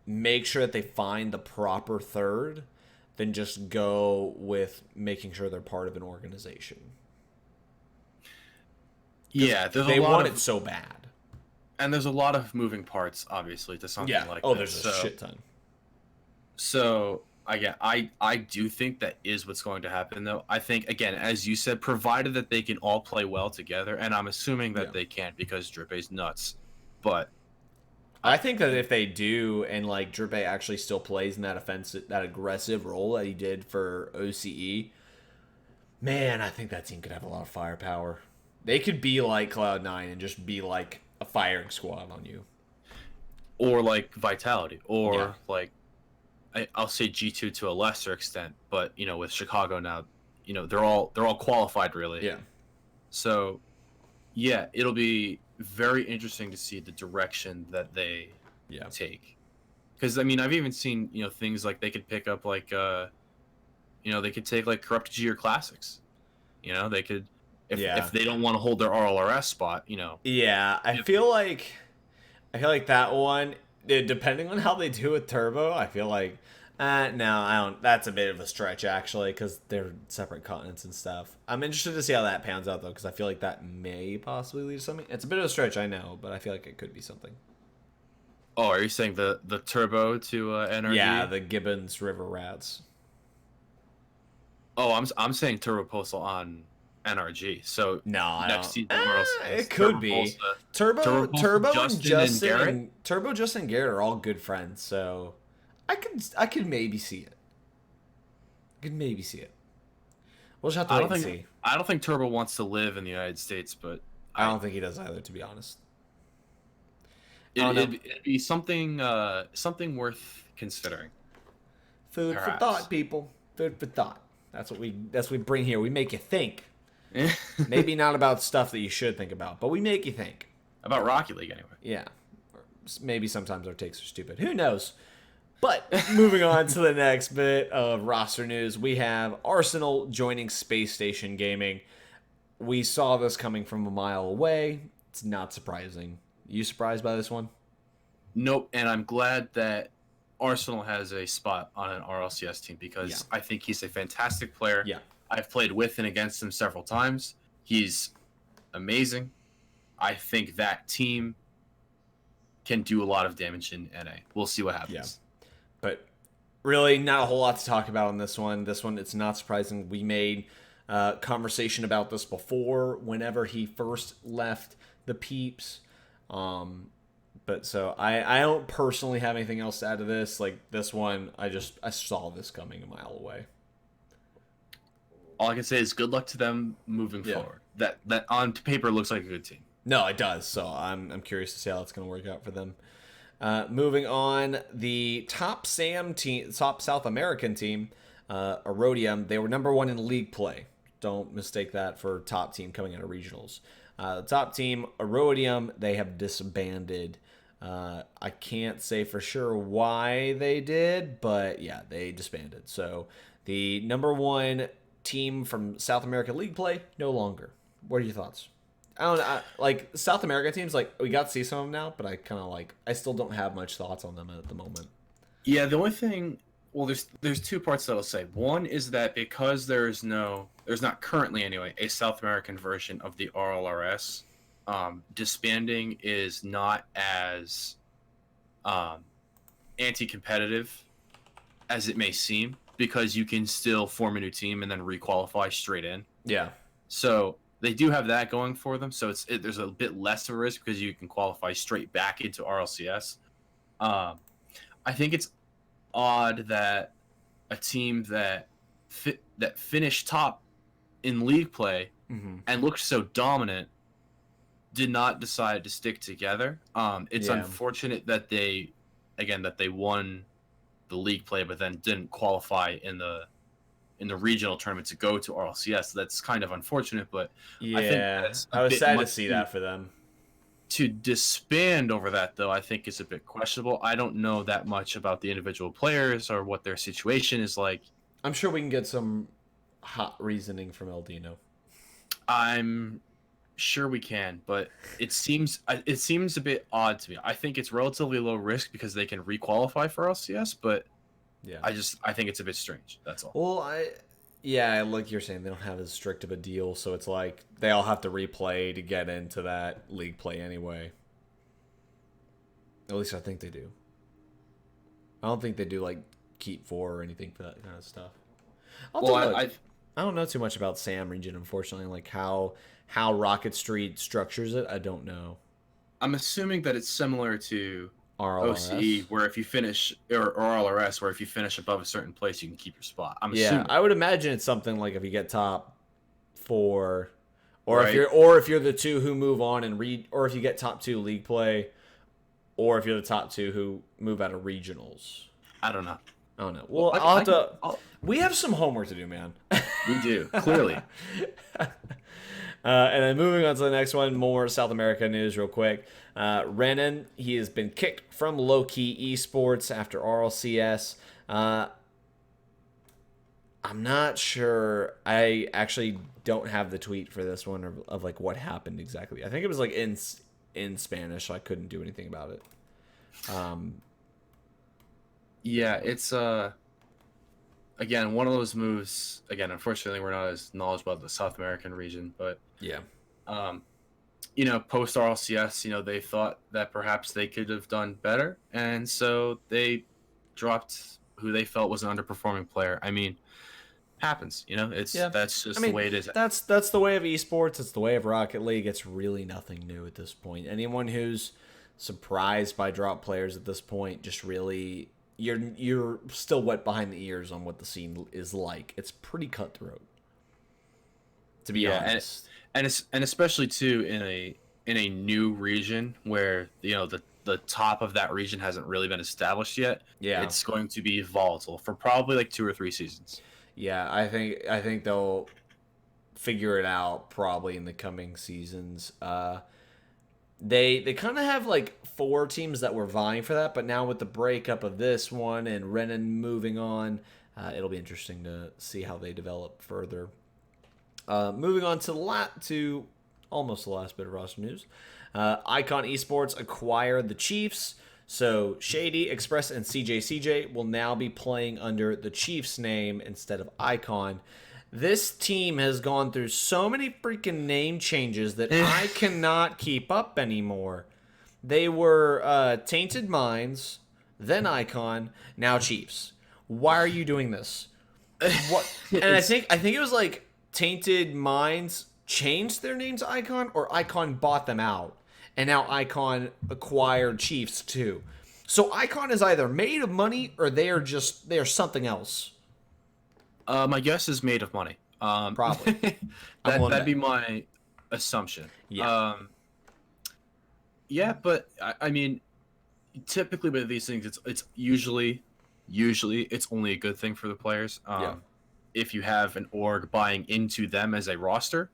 A: make sure that they find the proper third than just go with making sure they're part of an organization.
B: Yeah,
A: they want it so bad.
B: And there's a lot of moving parts, obviously, to something like that.
A: Oh, there's a shit ton.
B: So, I do think that is what's going to happen, though. I think, again, as you said, provided that they can all play well together, and I'm assuming that they can't because Drippe's nuts. But
A: I think that if they do, and Drippe actually still plays in that aggressive role that he did for OCE, man, I think that team could have a lot of firepower. They could be like Cloud9 and just be like a firing squad on you.
B: Or like Vitality. Or I'll say G2 to a lesser extent, but with Chicago now, they're all qualified really.
A: Yeah.
B: So yeah, it'll be very interesting to see the direction that they take. Because I've even seen things like they could pick up they could take like Corrupt G or Classics. They could if they don't want to hold their RLRS spot.
A: Yeah, I feel like that one, depending on how they do with Turbo, I feel like no, I don't. That's a bit of a stretch actually, because they're separate continents and stuff. I'm interested to see how that pans out though, because I feel like that may possibly lead to something. It's a bit of a stretch, I know, but I feel like it could be something.
B: Oh, are you saying the Turbo to NRG?
A: Yeah, the Gibbons River Rats.
B: Oh, I'm saying Turbo Postal on NRG. So
A: no,
B: next season,
A: it could be Turbo and Justin and Garrett are all good friends, so I could maybe see it. We'll just have to wait and see.
B: I don't think Turbo wants to live in the United States, but
A: I don't think he does either, to be honest.
B: It'd be something worth considering.
A: Food for thought, people. Food for thought. That's what we bring here. We make you think. Maybe not about stuff that you should think about, but we make you think.
B: About Rocket League, anyway.
A: Yeah. Or maybe sometimes our takes are stupid. Who knows? But moving on to the next bit of roster news, we have Arsenal joining Space Station Gaming. we saw this coming from a mile away. It's not surprising. You surprised by this one?
B: Nope. And I'm glad that Arsenal has a spot on an RLCS team because I think he's a fantastic player.
A: Yeah.
B: I've played with and against him several times. He's amazing. I think that team can do a lot of damage in NA. We'll see what happens.
A: Yeah. But really, not a whole lot to talk about on this one. This one, it's not surprising. We made conversation about this before whenever he first left the Peeps. But so I don't personally have anything else to add to this. Like this one, I saw this coming a mile away.
B: All I can say is good luck to them moving forward. That on paper looks like a good team.
A: No, it does. So I'm curious to see how it's going to work out for them. Moving on, the top South American team, Herodium, they were number 1 in league play. Don't mistake that for top team coming out of regionals. The top team, Herodium, they have disbanded. I can't say for sure why they did, but yeah, they disbanded. So the number 1 team from South America league play, no longer. What are your thoughts? I don't know. Like South America teams, like we got to see some of them now, but I still don't have much thoughts on them at the moment.
B: Yeah, the only thing, well, there's 2 parts that I'll say. One is that because there's not currently anyway a South American version of the RLRS, disbanding is not as anti-competitive as it may seem because you can still form a new team and then requalify straight in.
A: Yeah.
B: So they do have that going for them, so there's a bit less of a risk because you can qualify straight back into RLCS. I think it's odd that a team that finished top in league play and looked so dominant did not decide to stick together. It's unfortunate that they won the league play, but then didn't qualify in the regional tournament to go to RLCS. That's kind of unfortunate, but
A: yeah,
B: I think
A: I was sad to see that for them.
B: To disband over that, though, I think is a bit questionable. I don't know that much about the individual players or what their situation is like.
A: I'm sure we can get some hot reasoning from Eldino.
B: I'm sure we can, but it seems a bit odd to me. I think it's relatively low risk because they can requalify for LCS, but yeah, I think it's a bit strange. That's all.
A: Well, like you're saying, they don't have as strict of a deal, so it's like they all have to replay to get into that league play anyway. At least I think they do. I don't think they do like keep 4 or anything for that kind of stuff. I don't know too much about SAM region, unfortunately. Like how Rocket Street structures it, I don't know.
B: I'm assuming that it's similar to
A: RLRS?
B: OCE, where if you finish, or RLRS, where if you finish above a certain place, you can keep your spot. I'm assuming.
A: I would imagine it's something like if you get top 4, or
B: right.
A: if you're the 2 who move on and or if you get top 2 league play, or if you're the top 2 who move out of regionals.
B: I don't know.
A: Well, we have some homework to do, man.
B: We do, clearly.
A: And then moving on to the next one, more South America news real quick. Renan, he has been kicked from low-key esports after RLCS. I'm not sure. I actually don't have the tweet for this one of like what happened exactly. I think it was like in Spanish, so I couldn't do anything about it.
B: Yeah, it's again one of those moves. Again, unfortunately, we're not as knowledgeable about the South American region, but
A: yeah,
B: post RLCS, they thought that perhaps they could have done better, and so they dropped who they felt was an underperforming player. I mean, happens, that's just the way it is.
A: That's the way of esports. It's the way of Rocket League. It's really nothing new at this point. Anyone who's surprised by drop players at this point, just really. You're still wet behind the ears on what the scene is like. It's pretty cutthroat, to be honest.
B: And especially too in a new region where the top of that region hasn't really been established yet.
A: Yeah,
B: it's going to be volatile for probably like 2 or 3 seasons.
A: Yeah, I think they'll figure it out probably in the coming seasons. They kind of have like 4 teams that were vying for that, but now with the breakup of this one and Renan moving on, it'll be interesting to see how they develop further. Moving on to almost the last bit of roster news. Icon Esports acquired the Chiefs. So Shady, Express, and CJ will now be playing under the Chiefs name instead of Icon. This team has gone through so many freaking name changes that I cannot keep up anymore. They were Tainted Minds, then Icon, now Chiefs. Why are you doing this? What? And I think it was like Tainted Minds changed their name to Icon, or Icon bought them out, and now Icon acquired Chiefs too. So Icon is either made of money or they are something else.
B: My guess is made of money.
A: Probably.
B: That'd be my assumption.
A: Yeah.
B: Yeah, but I mean, typically with these things, it's usually it's only a good thing for the players.
A: Yeah.
B: If you have an org buying into them as a roster,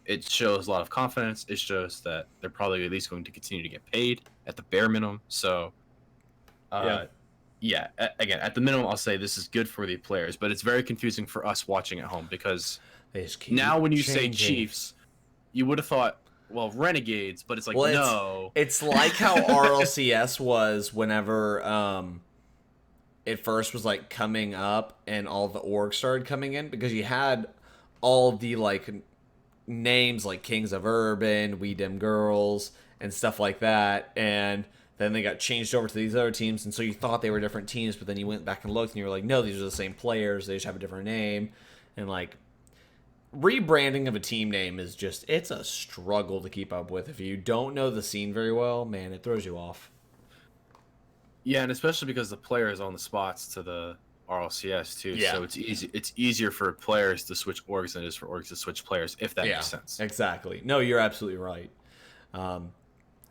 B: it shows a lot of confidence. It shows that they're probably at least going to continue to get paid at the bare minimum. So, yeah. Again, at the minimum, I'll say this is good for the players, but it's very confusing for us watching at home because now when you say Chiefs, you would have thought, well, Renegades, but it's like, well, no.
A: It's like how RLCS was whenever it first was like coming up and all the orgs started coming in, because you had all the like names like Kings of Urban, We Dem Girls, and stuff like that, and then they got changed over to these other teams, and so you thought they were different teams, but then you went back and looked, and you were like, no, these are the same players, they just have a different name. And like, rebranding of a team name is just, it's a struggle to keep up with. If you don't know the scene very well, man, it throws you off.
B: Yeah, and especially because the players own the spots to the RLCS too, so it's easier for players to switch orgs than it is for orgs to switch players, if that makes sense.
A: Exactly. No, you're absolutely right.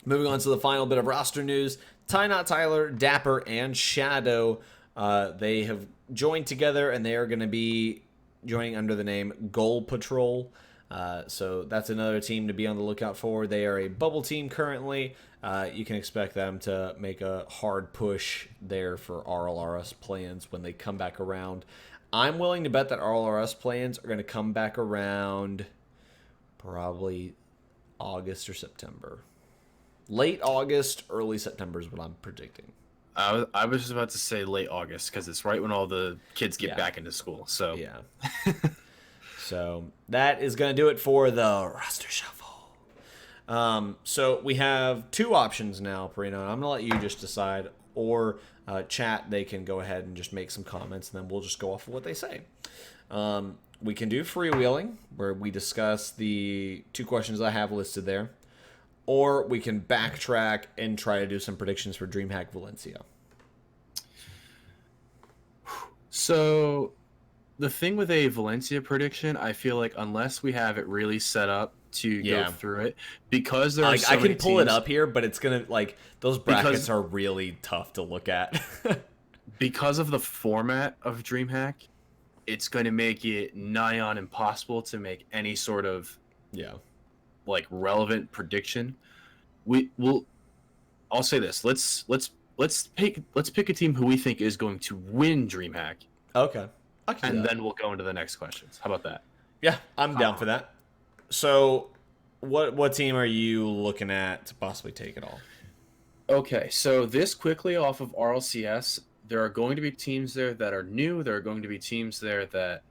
A: Moving on to the final bit of roster news, Ty Not Tyler, Dapper, and Shadow, they have joined together, and they are going to be joining under the name Goal Patrol. So that's another team to be on the lookout for. They are a bubble team currently. You can expect them to make a hard push there for RLRS plans when they come back around. I'm willing to bet that RLRS plans are going to come back around probably August or September. Late August, early September is what I'm predicting.
B: I was just about to say late August because it's right when all the kids get back into school. So
A: yeah. So that is going to do it for the roster shuffle. So we have two options now, Perino. I'm going to let you just decide, or chat, they can go ahead and just make some comments, and then we'll just go off of what they say. We can do freewheeling, where we discuss the two questions I have listed there. Or we can backtrack and try to do some predictions for DreamHack Valencia.
B: So the thing with a Valencia prediction, I feel like unless we have it really set up to go through it, because there are so many
A: I can pull
B: teams,
A: it up here, but it's going to, like, those brackets are really tough to look at.
B: Because of the format of DreamHack, it's going to make it nigh on impossible to make any sort of like relevant prediction. I'll say this. Let's pick a team who we think is going to win DreamHack.
A: Okay.
B: And then we'll go into the next questions. How about that?
A: Yeah, I'm down for that. So what team are you looking at to possibly take it all?
B: Okay, so this quickly off of RLCS, there are going to be teams there that are new, there are going to be teams there that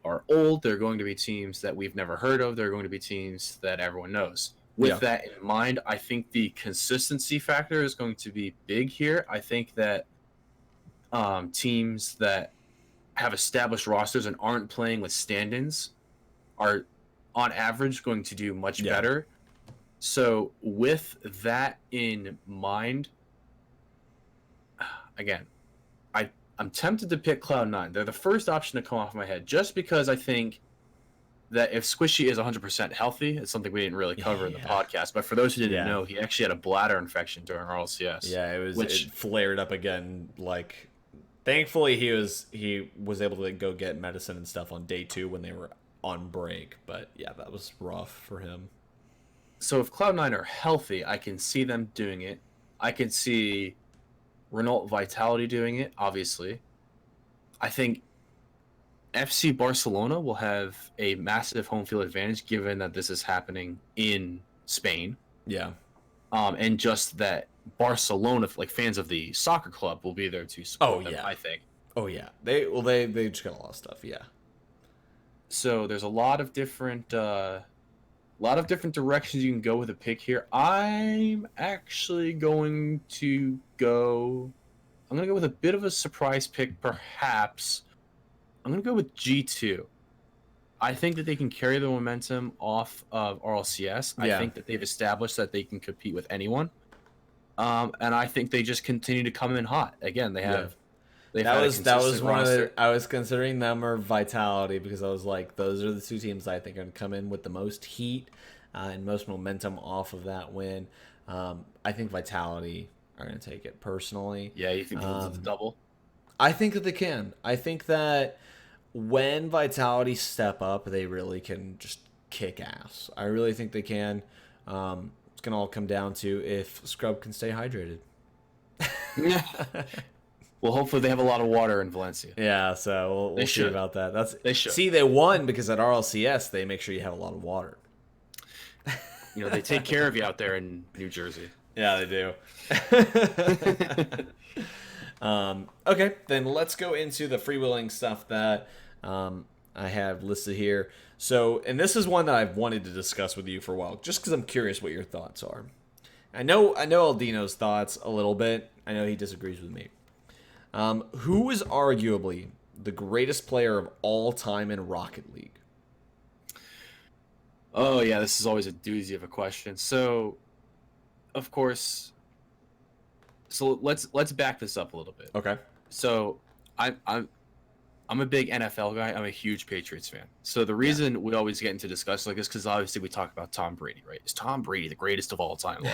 B: are old, there are going to be teams that we've never heard of, there are going to be teams that everyone knows. With that in mind, I think the consistency factor is going to be big here. I think that teams that have established rosters and aren't playing with stand-ins are, on average, going to do much better. So with that in mind, again, I'm tempted to pick Cloud9. They're the first option to come off my head, just because I think that if Squishy is 100% healthy, it's something we didn't really cover in the podcast. But for those who didn't know, he actually had a bladder infection during RLCS.
A: Yeah, it flared up again. Like, thankfully he was able to go get medicine and stuff on day 2 when they were on break. But yeah, that was rough for him.
B: So if Cloud9 are healthy, I can see them doing it. I can see Renault Vitality doing it, obviously. I think FC Barcelona will have a massive home field advantage given that this is happening in Spain.
A: Yeah.
B: And just that Barcelona, like fans of the soccer club, will be there to support them, I think.
A: Oh yeah. They just got a lot of stuff. Yeah.
B: So there's a lot of different directions you can go with a pick here. I'm actually going to go. I'm gonna go with a bit of a surprise pick, perhaps. I'm gonna go with G2. I think that they can carry the momentum off of RLCS.
A: Yeah.
B: I think that they've established that they can compete with anyone. And I think they just continue to come in hot. Again, they've
A: that was one of the, I was considering them or Vitality because I was like, those are the two teams I think are going to come in with the most heat and most momentum off of that win. I think Vitality are going to take it personally.
B: Yeah, you think they'll do the double?
A: I think that they can. I think that when Vitality step up, they really can just kick ass. I really think they can. It's going to all come down to if Scrub can stay hydrated.
B: Well, hopefully they have a lot of water in Valencia.
A: Yeah, so we'll see about that.
B: They should.
A: See, they won because at RLCS they make sure you have a lot of water.
B: They take care of you out there in New Jersey.
A: Yeah, they do. Okay, then let's go into the freewheeling stuff that I have listed here. So, and this is one that I've wanted to discuss with you for a while, just because I'm curious what your thoughts are. I know Aldino's thoughts a little bit. I know he disagrees with me. Who is arguably the greatest player of all time in Rocket League?
B: Oh yeah, this is always a doozy of a question. So, of course, let's back this up a little bit.
A: Okay.
B: So, I'm a big NFL guy. I'm a huge Patriots fan. So the reason we always get into discussions like this because obviously we talk about Tom Brady, right? Is Tom Brady the greatest of all time?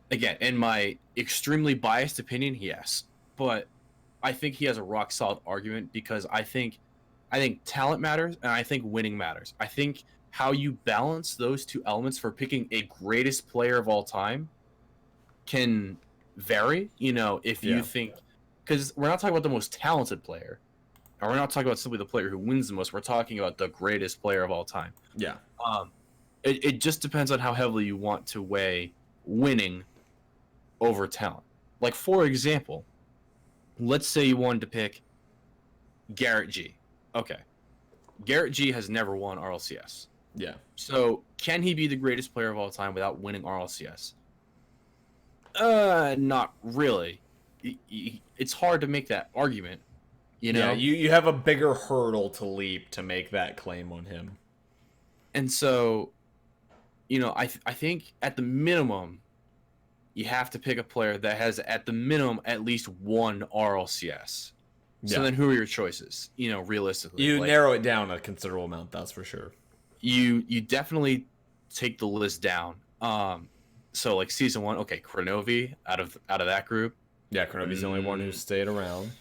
B: Again, in my extremely biased opinion, yes. But I think he has a rock solid argument because I think talent matters and I think winning matters. I think how you balance those two elements for picking a greatest player of all time can vary. If you think, because we're not talking about the most talented player, and we're not talking about simply the player who wins the most. We're talking about the greatest player of all time.
A: Yeah.
B: It just depends on how heavily you want to weigh winning over talent. Like, for example, let's say you wanted to pick Garrett G. Okay. Garrett G has never won RLCS.
A: Yeah.
B: So, can he be the greatest player of all time without winning RLCS? Not really. It's hard to make that argument,
A: Yeah, you have a bigger hurdle to leap to make that claim on him.
B: And so, I think at the minimum, you have to pick a player that has, at the minimum, at least one RLCS. So then who are your choices, realistically?
A: You narrow it down a considerable amount, that's for sure.
B: You definitely take the list down. So, like, Season 1, okay, Kronovi out of that group.
A: Yeah, Kronovi's the only one who stayed around.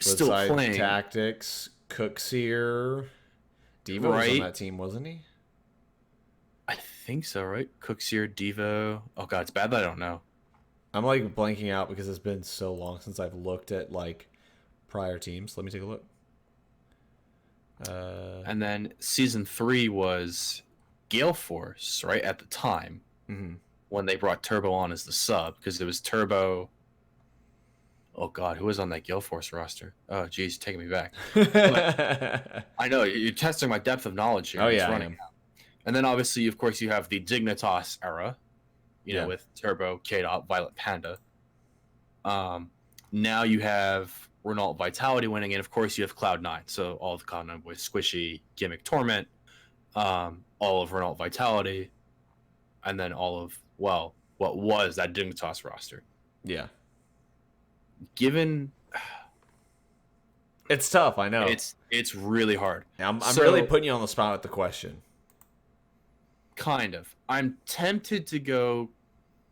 B: Still playing.
A: Tactics, Cooksier. Devo was on that team, wasn't he?
B: I think so, right? Cooksier, Devo. Oh, God, it's bad that I don't know.
A: I'm, like, blanking out because it's been so long since I've looked at, like, prior teams. Let me take a look.
B: And then Season 3 was Gale Force, right, at the time, when they brought Turbo on as the sub, because it was Turbo... Oh, God, who was on that Gale Force roster? Oh, geez, taking me back. I know, you're testing my depth of knowledge here.
A: Oh, yeah, I am.
B: And then, obviously, of course, you have the Dignitas era, with Turbo, K-Dot, Violet Panda. Now you have Renault Vitality winning, and, of course, you have Cloud9. So all of the Cloud9 boys, Squishy, Gimmick, Torment, all of Renault Vitality, and then all of, what was that Dignitas roster.
A: Yeah.
B: Given...
A: It's tough, I know.
B: It's really hard.
A: I'm really putting you on the spot with the question.
B: Kind of. I'm tempted to go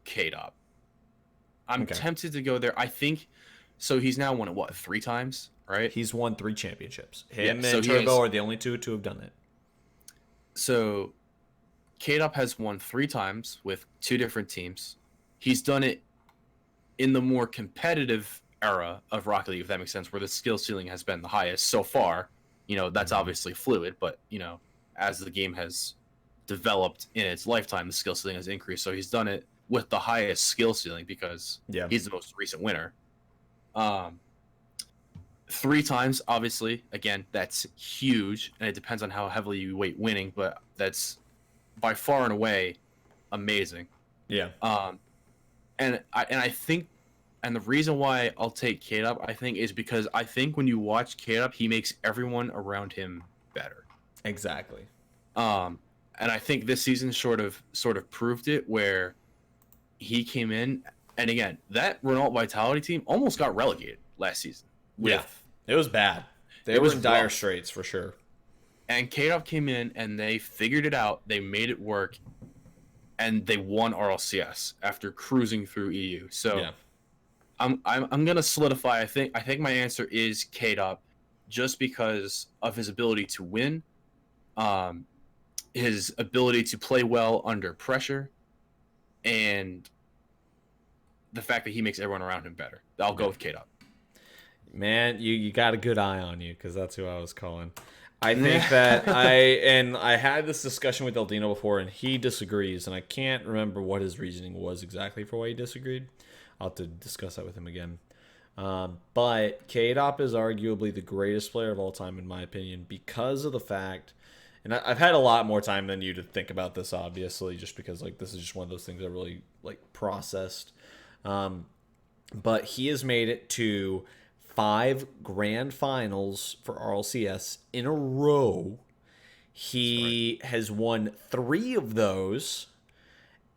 B: K-Dot. I'm tempted to go there. I think... So he's now won it, 3 times, right?
A: He's won 3 championships. Him and Turbo are the only two to have done it.
B: So K-Dot has won 3 times with 2 different teams. He's done it in the more competitive era of Rocket League, if that makes sense, where the skill ceiling has been the highest so far. That's obviously fluid, but as the game has developed in its lifetime, the skill ceiling has increased. So he's done it with the highest skill ceiling because he's the most recent winner. 3 times, obviously, again, that's huge, and it depends on how heavily you weight winning, but that's by far and away amazing.
A: Yeah.
B: And I think, and the reason why I'll take K-Dub, I think, is because I think when you watch K-Dub, he makes everyone around him better.
A: Exactly.
B: And I think this season sort of proved it, where he came in, and again, that Renault Vitality team almost got relegated last season.
A: It was bad. They were in dire straits for sure.
B: And K-Dub came in, and they figured it out. They made it work, and they won RLCS after cruising through EU. So I'm gonna solidify. I think my answer is K-Dub, just because of his ability to win, his ability to play well under pressure, and the fact that he makes everyone around him better. I'll go with K-Dub.
A: Man, you got a good eye on you, because that's who I was calling. I think that I had this discussion with Eldino before, and he disagrees, and I can't remember what his reasoning was exactly for why he disagreed. I'll have to discuss that with him again. But K-Dop is arguably the greatest player of all time, in my opinion, because of the fact, and I've had a lot more time than you to think about this, obviously, just because this is just one of those things I really processed. But he has made it to 5 grand finals for RLCS in a row. He has won 3 of those,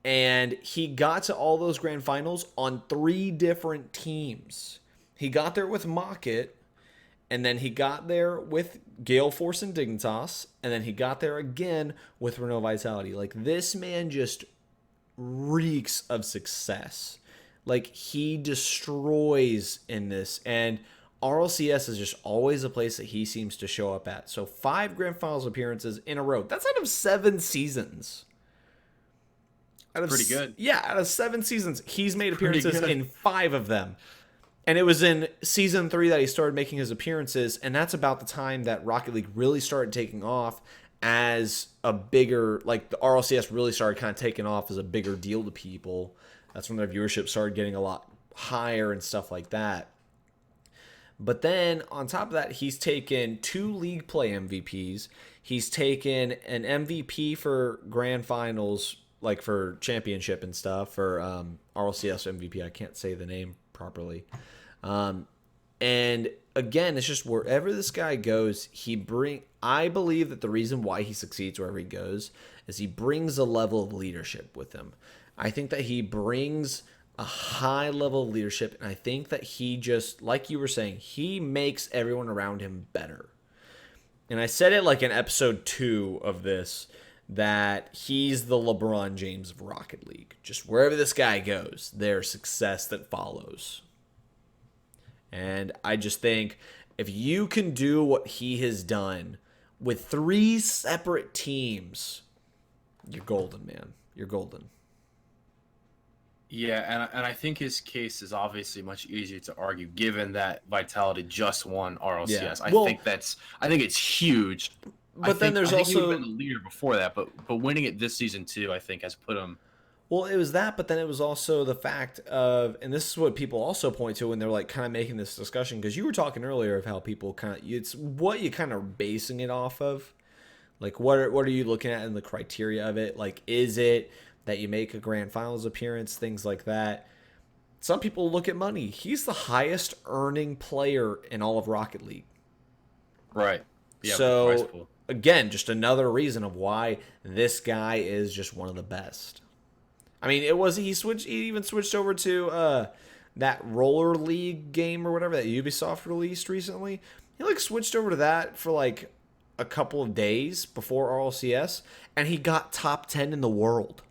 A: and he got to all those grand finals on 3 different teams. He got there with Mocket, and then he got there with Gale Force and Dignitas, and then he got there again with Renault Vitality. This man just reeks of success. He destroys in this, and RLCS is just always a place that he seems to show up at. So 5 grand finals appearances in a row. That's out of 7 seasons.
B: Pretty good.
A: Yeah, out of 7 seasons, he's made appearances in 5 of them. And it was in season 3 that he started making his appearances, and that's about the time that Rocket League really started taking off as a bigger, the RLCS really started kind of taking off as a bigger deal to people. That's when their viewership started getting a lot higher and stuff like that. But then, on top of that, he's taken 2 league play MVPs. He's taken an MVP for grand finals, for championship and stuff, for RLCS MVP. I can't say the name properly. And again, it's just wherever this guy goes, I believe that the reason why he succeeds wherever he goes is he brings a level of leadership with him. I think that he brings a high level of leadership, and I think that he just, like you were saying, he makes everyone around him better. And I said it in episode 2 of this, that he's the LeBron James of Rocket League. Just wherever this guy goes, there's success that follows. And I just think if you can do what he has done with 3 separate teams, you're golden, man. You're golden.
B: Yeah, and I think his case is obviously much easier to argue, given that Vitality just won RLCS.
A: Yeah.
B: I think it's huge.
A: But then there's also,
B: he would have been the leader before that, but winning it this season too, I think, has put him.
A: Well, it was that, but then it was also the fact of, and this is what people also point to when they're kind of making this discussion, because you were talking earlier of how people it's what you kind of basing it off of. What are you looking at in the criteria of it? Is it that you make a grand finals appearance, things like that? Some people look at money. He's the highest earning player in all of Rocket League.
B: Right. Yeah,
A: so, again, just another reason of why this guy is just one of the best. I mean, he even switched over to that Roller League game or whatever that Ubisoft released recently. He switched over to that for a couple of days before RLCS, and he got top 10 in the world.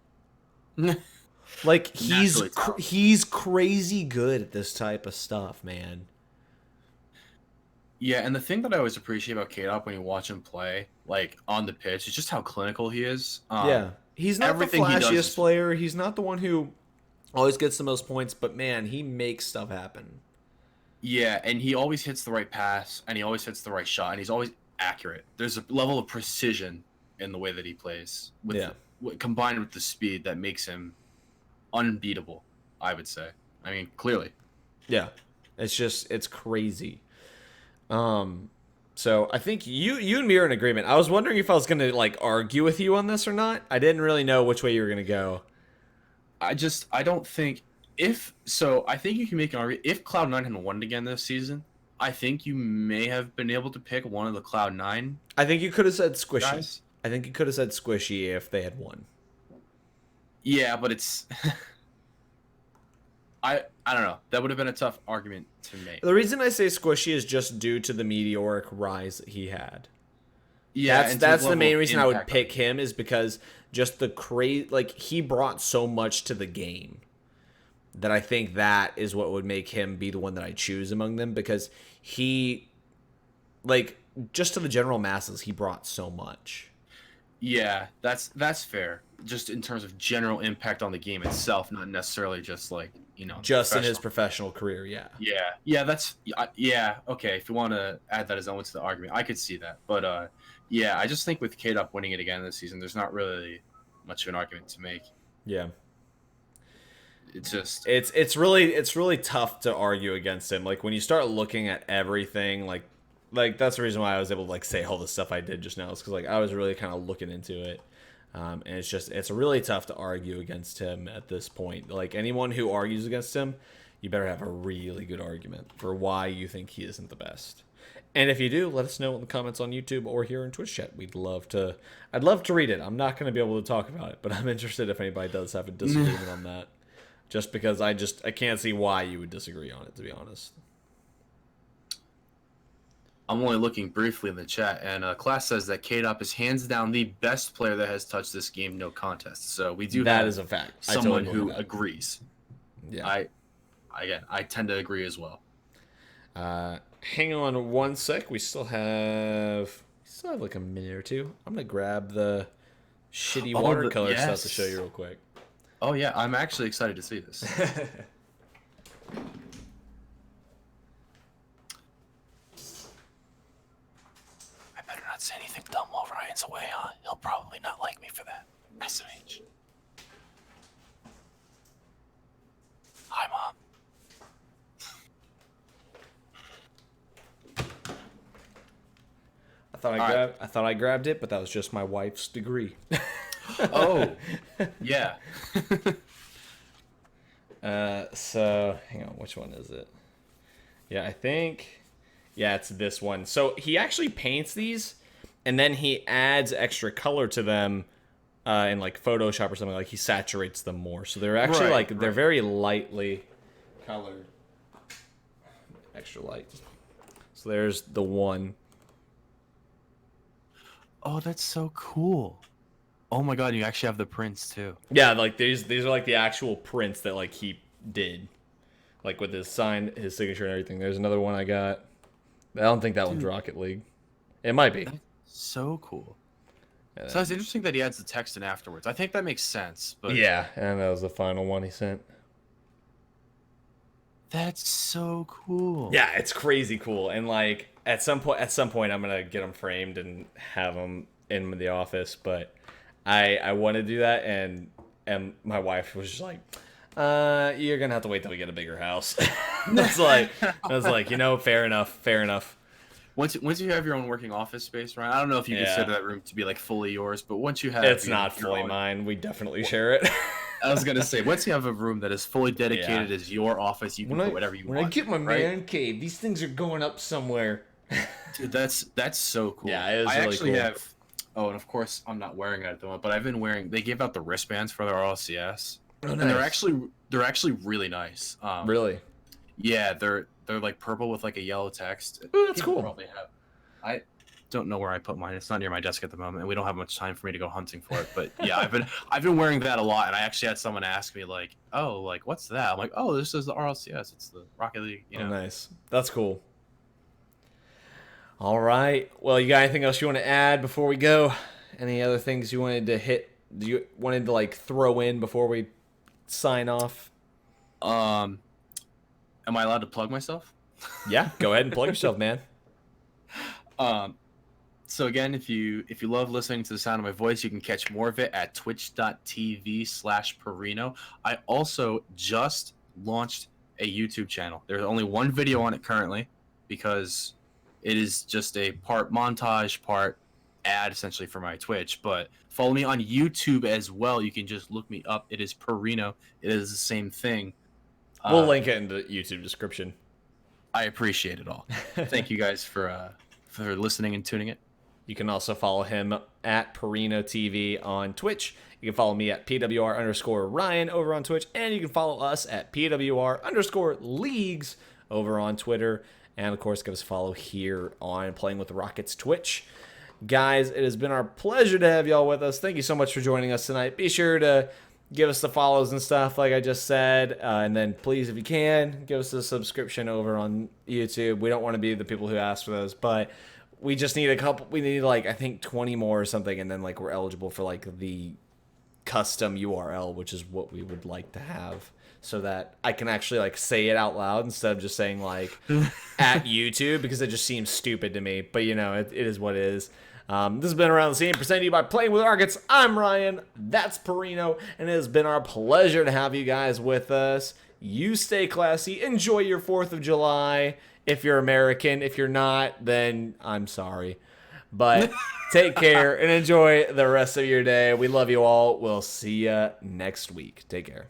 A: He's crazy good at this type of stuff, man.
B: Yeah, and the thing that I always appreciate about K-Dop when you watch him play, on the pitch, is just how clinical he is.
A: Yeah. He's not the flashiest player. He's not the one who always gets the most points, but man, he makes stuff happen.
B: Yeah, and he always hits the right pass, and he always hits the right shot, and he's always accurate. There's a level of precision in the way that he plays,
A: Yeah.
B: combined with the speed that makes him unbeatable. I would say. I mean, clearly.
A: Yeah. It's crazy. So I think you and me are in agreement. I was wondering if I was gonna like argue with you on this or not. I didn't really know which way you were gonna go.
B: I don't think if so. I think you can make an argument if Cloud9 had won again this season. I think you may have been able to pick one of the Cloud9
A: I think you could have said squishy.
B: guys.
A: I think you could have said squishy if they had won.
B: Yeah, but it's I don't know. That would have been a tough argument to make.
A: The reason I say squishy is just due to the meteoric rise that he had.
B: Yeah,
A: That's the main reason I would pick him is because just the like he brought so much to the game that I think that is what would make him be the one that I choose among them because he like just to the general masses he brought so much.
B: Yeah, that's fair. Just in terms of general impact on the game itself, not necessarily just like
A: just in his professional career.
B: Yeah. Yeah. Okay, if you want to add that as element to the argument, I could see that. But yeah, I just think with K-Dop winning it again this season, there's not really much of an argument to make.
A: Yeah.
B: It's just
A: it's really tough to argue against him. Like when you start looking at everything, like that's the reason why I was able to like say all the stuff I did just now. Is because like I was really kind of looking into it, and it's really tough to argue against him at this point. Like anyone who argues against him, you better have a really good argument for why you think he isn't the best. And if you do, let us know in the comments on YouTube or here in Twitch chat. I'd love to read it. I'm not going to be able to talk about it, but I'm interested if anybody does have a disagreement on that. Just because I can't see why you would disagree on it, to be honest.
B: I'm only looking briefly in the chat, and Class says that K-Dop is hands down the best player that has touched this game, no contest. So we do
A: that
B: have
A: is a fact.
B: Someone who agrees.
A: Yeah.
B: I tend to agree as well.
A: Hang on one sec. We still have like a minute or two. I'm gonna grab the shitty watercolor stuff to show you real quick.
B: Oh yeah, I'm actually excited to see this. I better not say anything dumb while Ryan's away, huh? He'll probably not like me for that. SMH. Hi, Mom.
A: I thought I grabbed it, but that was just my wife's degree.
B: Oh, yeah.
A: So hang on, which one is it? Yeah, I think, it's this one. So he actually paints these, and then he adds extra color to them, in like Photoshop or something. Like he saturates them more, so they're actually they're very lightly colored, extra light. So there's the one.
B: Oh, that's so cool. Oh my god, you actually have the prints too.
A: Yeah, like these are like the actual prints that like he did, like with his sign, his signature, and everything. There's another one I got. I don't think that one's Rocket League. It might be.
B: That's so cool. Yeah. So it's interesting that he adds the text in afterwards. I think that makes sense. But
A: yeah, and that was the final one he sent.
B: That's so cool.
A: Yeah, it's crazy cool. And like at some point, I'm gonna get them framed and have them in the office. But I want to do that, and my wife was just like, "You're gonna have to wait till we get a bigger house." I was like, fair enough.
B: Once you have your own working office space, Ryan, I don't know if you consider that room to be like fully yours, but once you have,
A: it's not fully mine. We definitely share it.
B: I was gonna say, once you have a room that is fully dedicated as your office, you can put whatever you want.
A: When I get my man cave, these things are going up somewhere.
B: Dude, that's so cool.
A: Yeah, it is
B: I
A: really
B: actually
A: cool.
B: have. Oh, and of course I'm not wearing it at the moment, but I've been wearing. They gave out the wristbands for their RLCS, and they're actually really nice.
A: Really?
B: Yeah, they're like purple with like a yellow text.
A: Ooh, that's cool.
B: Probably have. I don't know where I put mine. It's not near my desk at the moment, and we don't have much time for me to go hunting for it. But yeah, I've been wearing that a lot, and I actually had someone ask me like, "Oh, like what's that?" I'm like, "Oh, this is the RLCS. It's the Rocket League." You know?
A: Oh, nice. That's cool. All right. Well, you got anything else you want to add before we go? Any other things you wanted to hit? You wanted to like throw in before we sign off?
B: Am I allowed to plug myself?
A: Yeah, go ahead and plug yourself, man.
B: Um, so again, if you love listening to the sound of my voice, you can catch more of it at twitch.tv/Perino. I also just launched a YouTube channel. There's only one video on it currently because it is just a part montage, part ad essentially for my Twitch. But follow me on YouTube as well. You can just look me up. It is Perino. It is the same thing.
A: We'll link it in the YouTube description.
B: I appreciate it all. Thank you guys for listening and tuning in.
A: You can also follow him at Perino TV on Twitch. You can follow me at PWR_Ryan over on Twitch. And you can follow us at PWR_Leagues over on Twitter. And of course, give us a follow here on Playing with the Rockets Twitch. Guys, it has been our pleasure to have y'all with us. Thank you so much for joining us tonight. Be sure to give us the follows and stuff like I just said. And then please, if you can, give us a subscription over on YouTube. We don't want to be the people who ask for those, but we just need a couple. We need like, I think 20 more or something. And then like we're eligible for like the custom URL, which is what we would like to have, so that I can actually like say it out loud instead of just saying like at YouTube, because it just seems stupid to me. But you know, it is what it is. This has been Around the Scene, presented to you by Playing with Rockets. I'm Ryan. That's Perino. And it has been our pleasure to have you guys with us. You stay classy. Enjoy your 4th of July. If you're American. If you're not, then I'm sorry. But take care and enjoy the rest of your day. We love you all. We'll see you next week. Take care.